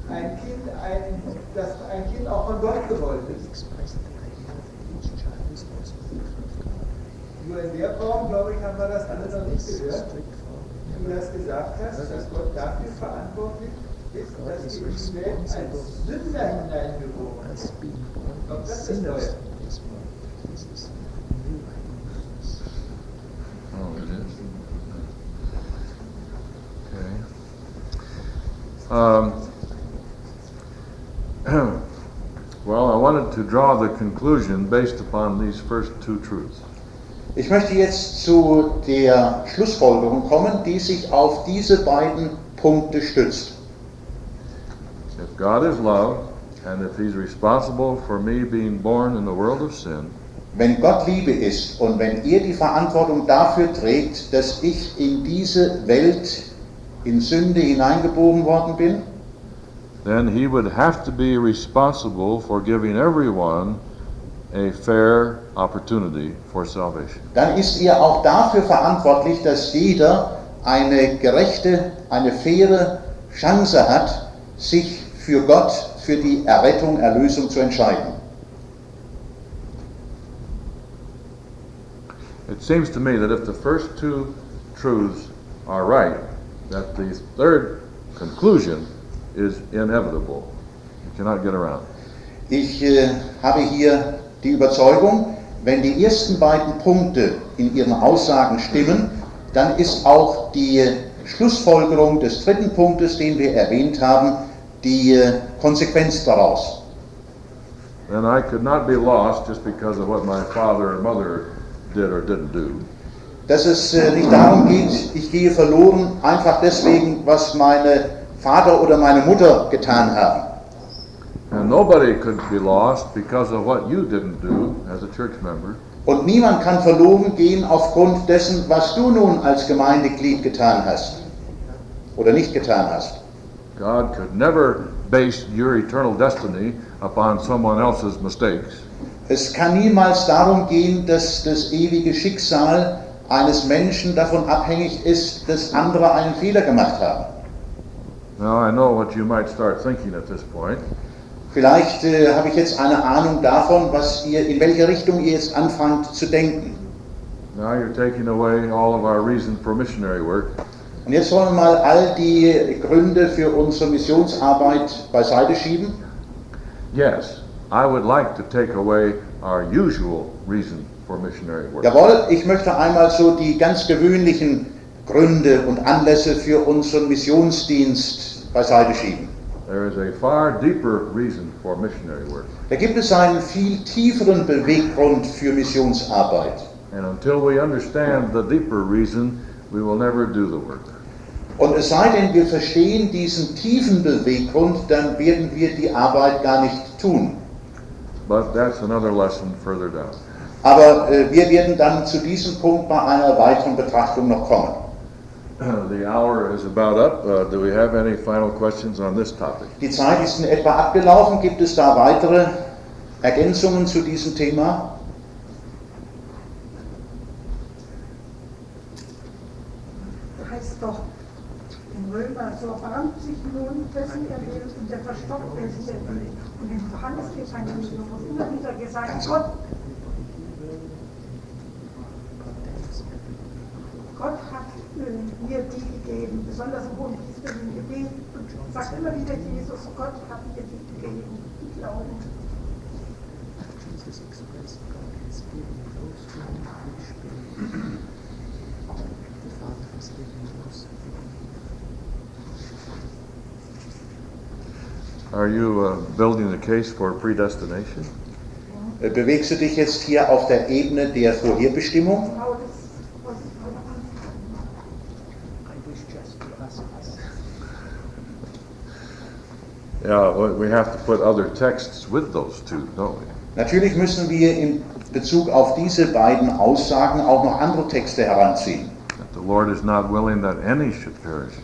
ein Kind auch von Gott gewollt ist. Nur in der Form, glaube ich, haben wir das alle noch nicht gehört, wie du das gesagt hast, dass Gott dafür verantwortlich ist, dass wir in die Welt als Sünder hineingeboren sind. Ob das ist neu. Oh, it is. Okay. Well, I wanted to draw the conclusion based upon these first two truths. Ich möchte jetzt zu der Schlussfolgerung kommen, die sich auf diese beiden Punkte stützt. If God is love, and if He's responsible for me being born in the world of sin, Wenn Gott Liebe ist und wenn er die Verantwortung dafür trägt, dass ich in diese Welt in Sünde hineingeboren worden bin, then He would have to be responsible for giving everyone a fair opportunity for salvation. dann ist er auch dafür verantwortlich, dass jeder eine gerechte, eine faire Chance hat, sich für Gott, für die Errettung, Erlösung zu entscheiden. It seems to me that if the first two truths are right, that the third conclusion is inevitable. You cannot get around. Ich habe hier die Überzeugung, wenn die ersten beiden Punkte in ihren Aussagen stimmen, dann ist auch die Schlussfolgerung des dritten Punktes, den wir erwähnt haben, die Konsequenz daraus. Then I could not be lost just because of what my father or mother did or didn't do. Dass es nicht darum geht, ich gehe verloren, einfach deswegen, was meine Vater oder meine Mutter getan haben. And nobody could be lost because of what you didn't do as a church member. Und niemand kann verloren gehen aufgrund dessen, was du nun als Gemeindeglied getan hast oder nicht getan hast. God could never base your eternal destiny upon someone else's mistakes. Es kann niemals darum gehen, dass das ewige Schicksal eines Menschen davon abhängig ist, dass andere einen Fehler gemacht haben. Now I know what you might start thinking at this point. Vielleicht habe ich jetzt eine Ahnung davon, in welche Richtung ihr jetzt anfangt zu denken. Now you're taking away all of our reason for missionary work. Und jetzt wollen wir mal all die Gründe für unsere Missionsarbeit beiseite schieben. Yes, I would like to take away our usual reason for missionary work. Jawohl, ich möchte einmal so die ganz gewöhnlichen Gründe und Anlässe für unseren Missionsdienst beiseite schieben. There is a far deeper reason for missionary work. Da gibt es einen viel tieferen Beweggrund für Missionsarbeit. And until we understand the deeper reason, we will never do the work. Und es sei denn, wir verstehen diesen tiefen Beweggrund, dann werden wir die Arbeit gar nicht tun. But that's another lesson further down. Aber wir werden dann zu diesem Punkt bei einer weiteren Betrachtung noch kommen. The hour is about up. Do we have any final questions on this topic? Die Zeit ist in etwa abgelaufen. Gibt es da weitere Ergänzungen zu diesem Thema? Heißt doch in Römer, so erbarmt sich nun dessen er will und der verstockt dessen er will. Und im Johannesevangelium wird immer wieder gesagt, Gott hat mir die gegeben, besonders im Hohen Priesterlichen Gebet, und sagt immer wieder Jesus, Gott hat mir die gegeben, die glauben. Jesus expressed God has given those to whom which believe. The Father has given those who believe. Are you building a case for predestination? Bewegst du dich jetzt hier auf der Ebene der Vorherbestimmung? I wish just to ask this. Yeah, we have to put other texts with those two, don't we? Natürlich müssen wir in Bezug auf diese beiden Aussagen auch noch andere Texte heranziehen. At the The Lord is not willing that any should perish.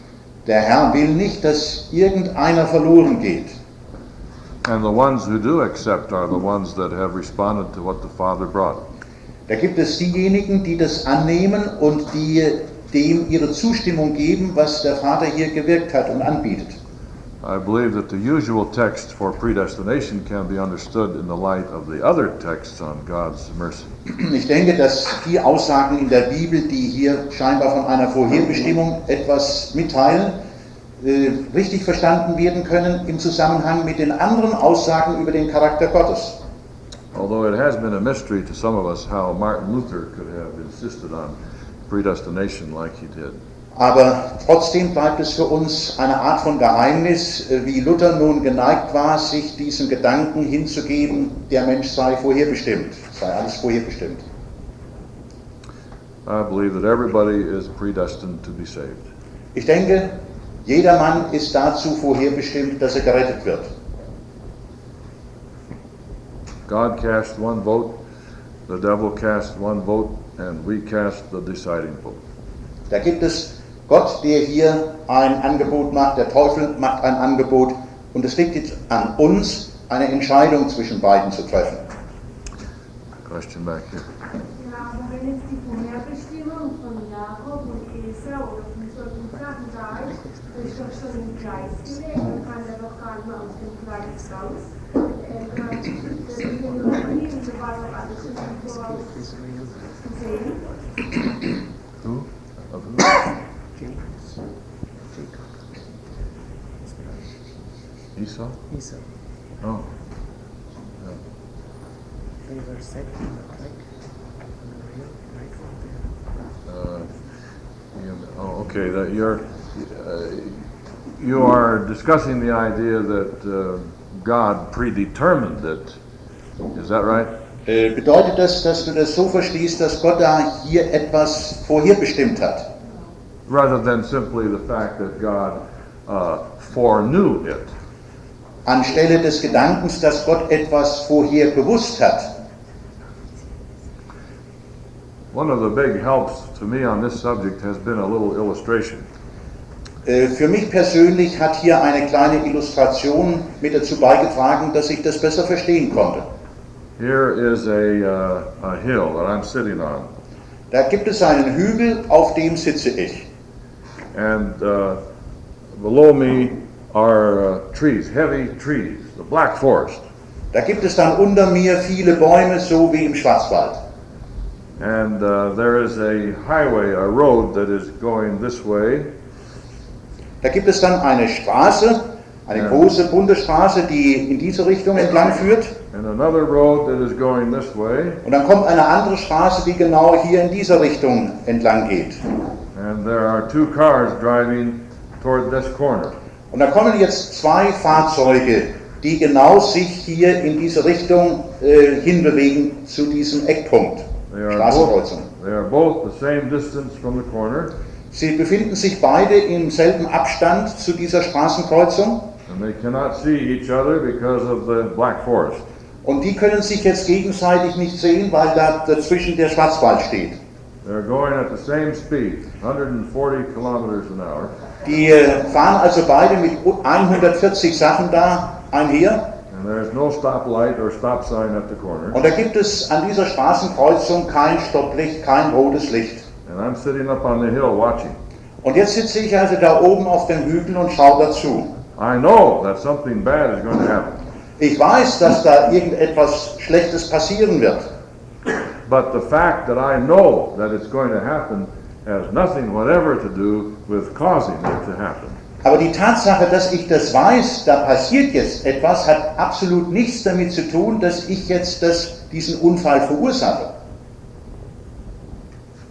Der Herr will nicht, dass irgendeiner verloren geht. And the ones who do accept are the ones that have responded to what the Father brought. Da gibt es diejenigen, die das annehmen und die dem ihre Zustimmung geben, was der Vater hier gewirkt hat und anbietet. I believe that the usual text for predestination can be understood in the light of the other texts on God's mercy. Ich denke, dass die Aussagen in der Bibel, die hier scheinbar von einer Vorherbestimmung etwas mitteilen, richtig verstanden werden können im Zusammenhang mit den anderen Aussagen über den Charakter Gottes. Although it has been a mystery to some of us how Martin Luther could have insisted on predestination like he did. Aber trotzdem bleibt es für uns eine Art von Geheimnis, wie Luther nun geneigt war, sich diesen Gedanken hinzugeben, der Mensch sei vorherbestimmt, sei alles vorherbestimmt. I believe that everybody is predestined to be saved. Ich denke, jeder Mann ist dazu vorherbestimmt, dass er gerettet wird. God cast one vote, the devil cast one vote, and we cast the deciding vote. Da gibt es Gott, der hier ein Angebot macht, der Teufel macht ein Angebot und es liegt jetzt an uns, eine Entscheidung zwischen beiden zu treffen. Question back here. Ja, aber wenn jetzt die Vorherbestimmung von Jakob und Esau oder von solchen Sachen da ist, das ist doch schon im Kreis gelegt, dann kann er doch gar nicht mehr aus dem Kreis raus. Er kann das übernehmen, so war doch alles schon voraus gesehen. Who? Of who? Esau? Esau. Oh. They were set in the track on the hill right from there. Okay. That you are discussing the idea that God predetermined it. Is that right? Bedeutet das, dass du das so verstehst, dass Gott da hier etwas vorherbestimmt hat? Rather than simply the fact that God foreknew it. Anstelle des Gedankens, dass Gott etwas vorher bewusst hat. One of the big helps to me on this subject has been a little illustration. Für mich persönlich hat hier eine kleine Illustration mit dazu beigetragen, dass ich das besser verstehen konnte. Here is a hill that I'm sitting on. Da gibt es einen Hügel, auf dem sitze ich. And below me are trees, heavy trees, the black forest. Da gibt es dann unter mir viele Bäume, so wie im Schwarzwald. And there is a highway, a road that is going this way. Da gibt es dann eine Straße, eine große bunte Straße, die in diese Richtung entlang führt. And another road that is going this way. Und dann kommt eine andere Straße, die genau hier in dieser Richtung entlang geht. And there are two cars driving toward this corner. Und da kommen jetzt zwei Fahrzeuge, die genau sich hier in diese Richtung hinbewegen, zu diesem Eckpunkt, Straßenkreuzung. They are both the same distance from the corner. Sie befinden sich beide im selben Abstand zu dieser Straßenkreuzung. And they cannot see each other because of the black forest. Und die können sich jetzt gegenseitig nicht sehen, weil da dazwischen der Schwarzwald steht. They're going at the same speed, 140 kilometers an hour. Die fahren also beide mit 140 Sachen da einher. And there's no stoplight or stop sign at the corner. Und da gibt es an dieser Straßenkreuzung kein Stopplicht, kein rotes Licht. And I'm sitting up on the hill watching. Und jetzt sitze ich also da oben auf dem Hügel und schaue dazu. I know that something bad is going to happen. Ich weiß, dass da irgendetwas Schlechtes passieren wird. But the fact that I know that it's going to happen has nothing whatever to do with causing it to happen. Aber die Tatsache, dass ich das weiß, da passiert jetzt etwas, hat absolut nichts damit zu tun, dass ich jetzt diesen Unfall verursache.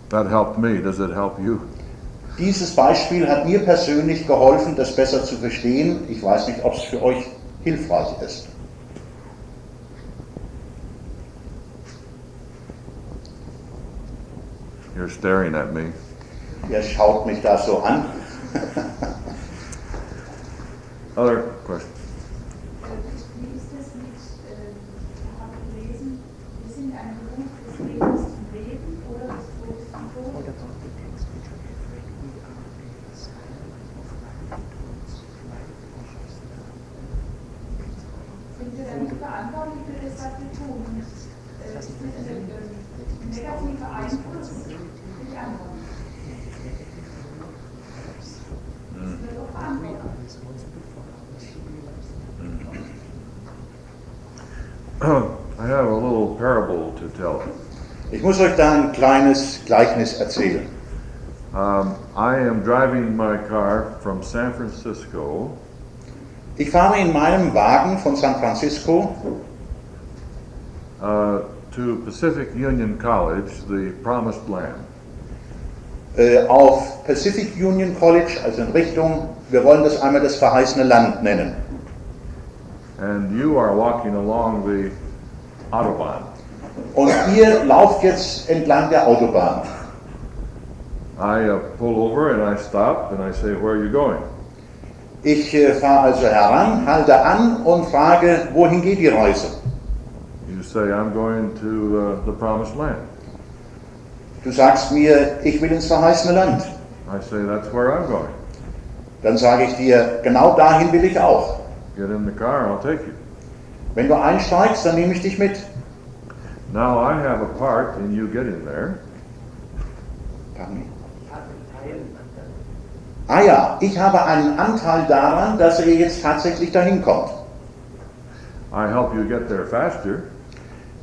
That helped me. Does it help you? Dieses Beispiel hat mir persönlich geholfen, das besser zu verstehen. Ich weiß nicht, ob es für euch hilfreich ist. You're staring at me. Ihr schaut mich da so an. Other question? Wie ist das mit, ich habe gelesen, wir sind ein Beruf des Lebens zum Leben oder des Todes zum Tod? verantwortlich für das, was wir tun. Ist das ein negativer Einfluss für die anderen? Das wird auch verantwortlich. I have a little parable to tell. Ich muss euch da ein kleines Gleichnis erzählen. I am driving my car from San Francisco Ich fahre in meinem Wagen von San Francisco to Pacific Union College, the Promised Land. Auf Pacific Union College, also in Richtung, wir wollen das einmal das verheißene Land nennen. And you are walking along the Autobahn. Und ihr lauft jetzt entlang der Autobahn. I pull over and I stop and I say, where are you going? Ich fahre also heran, halte an und frage, wohin geht die Reise? You say, I'm going to the Promised Land. Du sagst mir, ich will ins verheißene Land. I say, that's where I'm going. Dann sage ich dir, genau dahin will ich auch. Get in the car, I'll take you. Wenn du einsteigst, dann nehme ich dich mit. Now I have a part in you getting there. Pardon me. Ah ja, ich habe einen Anteil daran, dass ihr jetzt tatsächlich dahin kommt. I help you get there faster,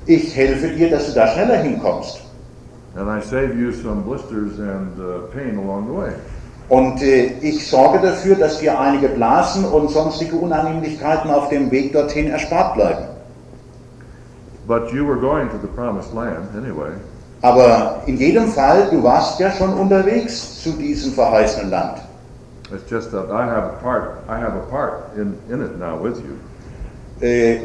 Ich helfe dir, dass du da schneller hinkommst. and I save you some blisters and pain along the way. Und ich sorge dafür, dass dir einige Blasen und sonstige Unannehmlichkeiten auf dem Weg dorthin erspart bleiben. But you were going to the Promised Land anyway. Aber in jedem Fall, du warst ja schon unterwegs zu diesem verheißenen Land. It's just that I have a part in it now with you.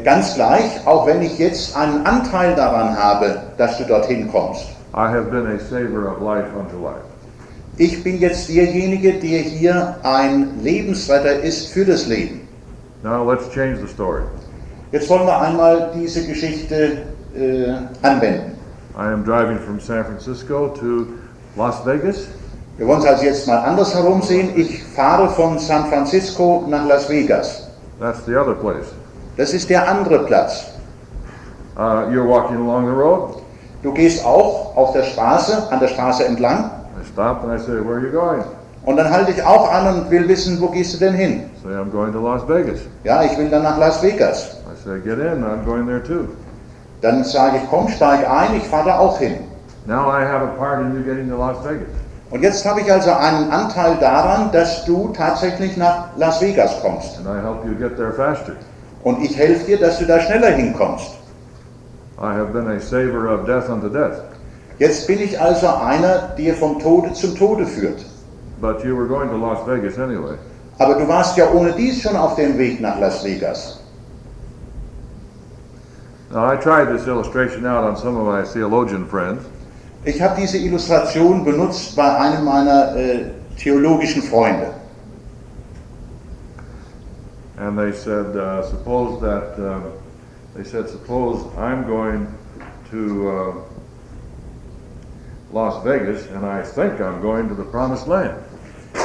Ganz gleich, auch wenn ich jetzt einen Anteil daran habe, dass du dorthin kommst. I have been a saver of life unto life. Ich bin jetzt derjenige, der hier ein Lebensretter ist für das Leben. Now let's change the story. Jetzt wollen wir einmal diese Geschichte anwenden. I am driving from San Francisco to Las Vegas. Wir wollen es also jetzt mal anders herum sehen. Ich fahre von San Francisco nach Las Vegas. That's the other place. Das ist der andere Platz. You're walking along the road. Du gehst auch auf der Straße, an der Straße entlang. I stop and I say, where are you going? Und dann halte ich auch an und will wissen, wo gehst du denn hin? Say, I'm going to Las Vegas. Ja, ich will dann nach Las Vegas. I say, get in, I'm going there too. Dann sage ich, komm, steig ein, ich fahre da auch hin. Now I have a part in you getting to Las Vegas. Und jetzt habe ich also einen Anteil daran, dass du tatsächlich nach Las Vegas kommst. And I help you get there faster. Und ich helfe dir, dass du da schneller hinkommst. I have been a saver of death unto death. Jetzt bin ich also einer, der vom Tode zum Tode führt. But you were going to Las Vegas anyway. Aber du warst ja ohne dies schon auf dem Weg nach Las Vegas. Now I tried this illustration out on some of my theologian friends. Ich habe diese Illustration benutzt bei einem meiner theologischen Freunde. And they said, suppose I'm going to Las Vegas and I think I'm going to the Promised Land.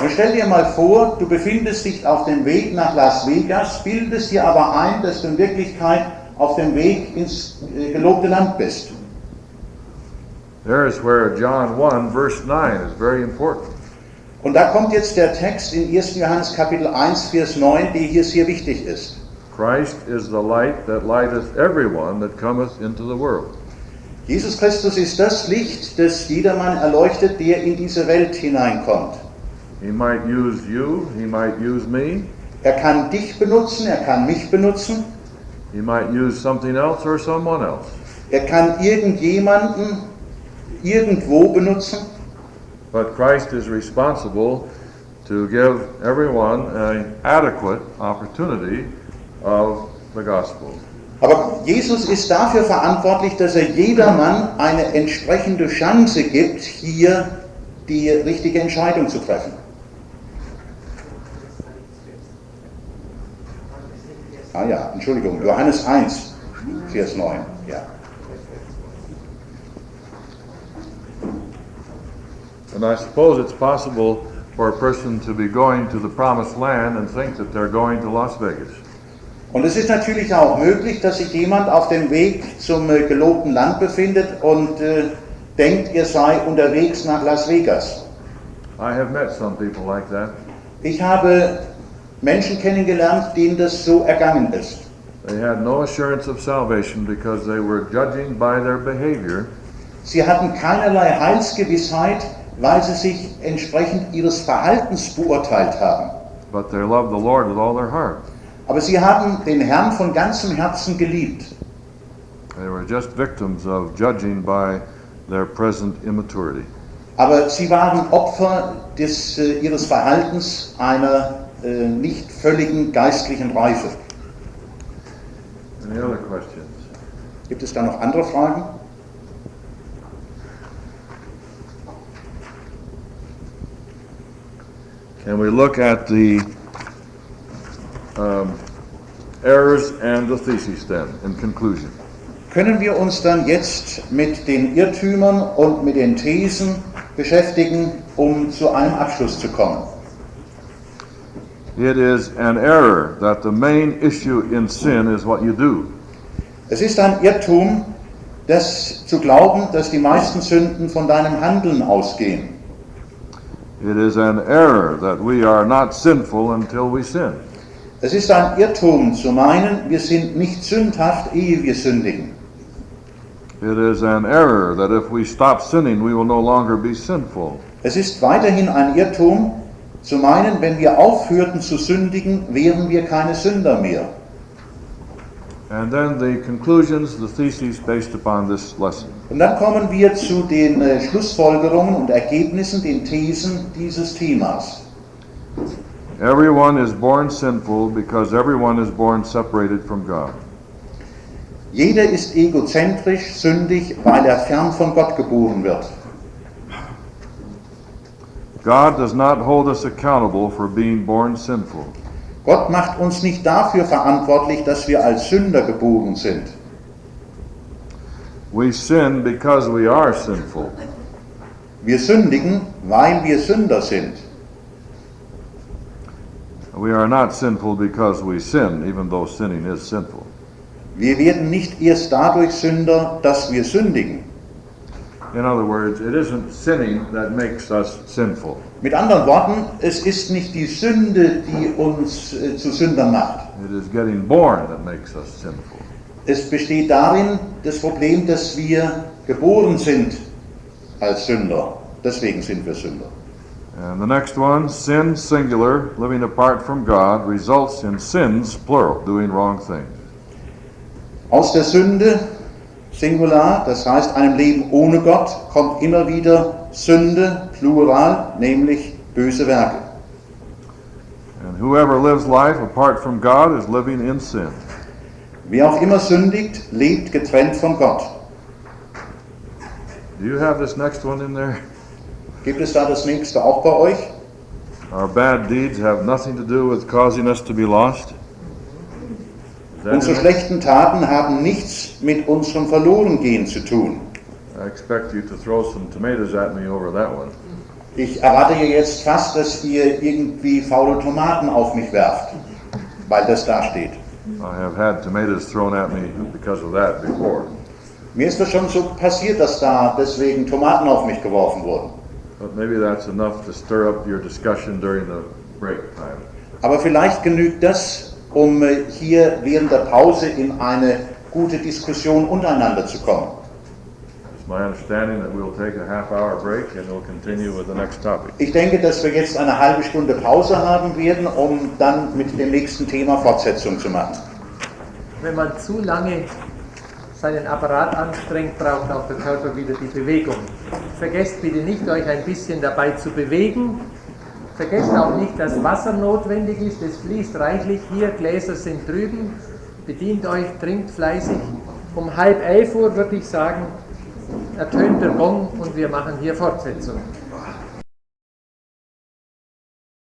Und stell dir mal vor, du befindest dich auf dem Weg nach Las Vegas, bildest dir aber ein, dass du in Wirklichkeit auf dem Weg ins gelobte Land bist. There is where John 1 verse 9 is very important. Und da kommt jetzt der Text in 1. Johannes Kapitel 1, Vers 9, der hier sehr wichtig ist. Christ is the light that lighteth everyone that cometh into the world. Jesus Christus ist das Licht, das jedermann erleuchtet, der in diese Welt hineinkommt. He might use you, he might use me, Er kann dich benutzen, er kann mich benutzen, he might use something else or someone else. er kann irgendjemanden irgendwo benutzen. But Christ is responsible to give everyone an adequate opportunity of the gospel. Aber Jesus ist dafür verantwortlich, dass er jedermann eine entsprechende Chance gibt, hier die richtige Entscheidung zu treffen. Ah ja, Entschuldigung, Johannes 1, Vers 9, ja. And I suppose it's possible for a person to be going to the Promised Land and think that they're going to Las Vegas. Und es ist natürlich auch möglich, dass sich jemand auf dem Weg zum gelobten Land befindet und denkt, er sei unterwegs nach Las Vegas. I have met some people like that. Ich habe Menschen kennengelernt, denen das so ergangen ist. They had no assurance of salvation because they were judging by their behavior. Sie hatten keinerlei Heilsgewissheit, weil sie sich entsprechend ihres Verhaltens beurteilt haben. But they loved the Lord with all their heart. Aber sie haben den Herrn von ganzem Herzen geliebt. They were just victims of judging by their present immaturity. Aber sie waren Opfer ihres Verhaltens einer nicht völligen geistlichen Reife. Any other questions? Gibt es da noch andere Fragen? Can we look at the errors and the theses then, in conclusion? Können wir uns dann jetzt mit den Irrtümern und mit den Thesen beschäftigen, um zu einem Abschluss zu kommen? It is an error that the main issue in sin is what you do. Es ist ein Irrtum, zu glauben, dass die meisten Sünden von deinem Handeln ausgehen. It is an error that we are not sinful until we sin. Es ist ein Irrtum zu meinen, wir sind nicht sündhaft, ehe wir sündigen. It is an error that if we stop sinning, we will no longer be sinful. Es ist weiterhin ein Irrtum zu meinen, wenn wir aufhörten zu sündigen, wären wir keine Sünder mehr. And then the conclusions, the theses based upon this lesson. Und dann kommen wir zu den Schlussfolgerungen und Ergebnissen, den Thesen dieses Themas. Everyone is born sinful because everyone is born separated from God. Jeder ist egozentrisch, sündig, weil er fern von Gott geboren wird. God does not hold us accountable for being born sinful. Gott macht uns nicht dafür verantwortlich, dass wir als Sünder geboren sind. We sin because we are sinful. Wir sündigen, weil wir Sünder sind. We are not sinful because we sin, even though sinning is sinful. Wir werden nicht erst dadurch Sünder, dass wir sündigen. In other words, it isn't sinning that makes us sinful. Mit anderen Worten, es ist nicht die Sünde, die uns zu Sündern macht. It is getting born that makes us sinful. Es besteht darin das Problem, dass wir geboren sind als Sünder. Deswegen sind wir Sünder. And the next one, sin singular, living apart from God, results in sins plural, doing wrong things. Aus der Sünde, Singular, das heißt einem Leben ohne Gott, kommt immer wieder Sünde, Plural, nämlich böse Werke. And whoever lives life apart from God is living in sin. Wer auch immer sündigt, lebt getrennt von Gott. Do you have this next one in there? Gibt es da das nächste auch bei euch? Our bad deeds have nothing to do with causing us to be lost. Unsere schlechten Taten haben nichts mit unserem Verlorengehen zu tun. I expect you to throw some tomatoes at me over that one. Ich erwarte ja jetzt fast, dass ihr irgendwie faule Tomaten auf mich werft, weil das da steht. I have had tomatoes thrown at me because of that before. Mir ist das schon so passiert, dass da deswegen Tomaten auf mich geworfen wurden. But maybe that's enough to stir up your discussion during the break time. Aber vielleicht genügt das, um hier während der Pause in eine gute Diskussion untereinander zu kommen. It's my understanding that we'll take a half-hour break and we'll continue with the next topic. Ich denke, dass wir jetzt eine halbe Stunde Pause haben werden, um dann mit dem nächsten Thema Fortsetzung zu machen. Wenn man zu lange seinen Apparat anstrengt, braucht auch der Körper wieder die Bewegung. Vergesst bitte nicht, euch ein bisschen dabei zu bewegen. Vergesst auch nicht, dass Wasser notwendig ist. Es fließt reichlich hier, Gläser sind drüben. Bedient euch, trinkt fleißig. Um 10:30 würde ich sagen, ertönt der Gong und wir machen hier Fortsetzung.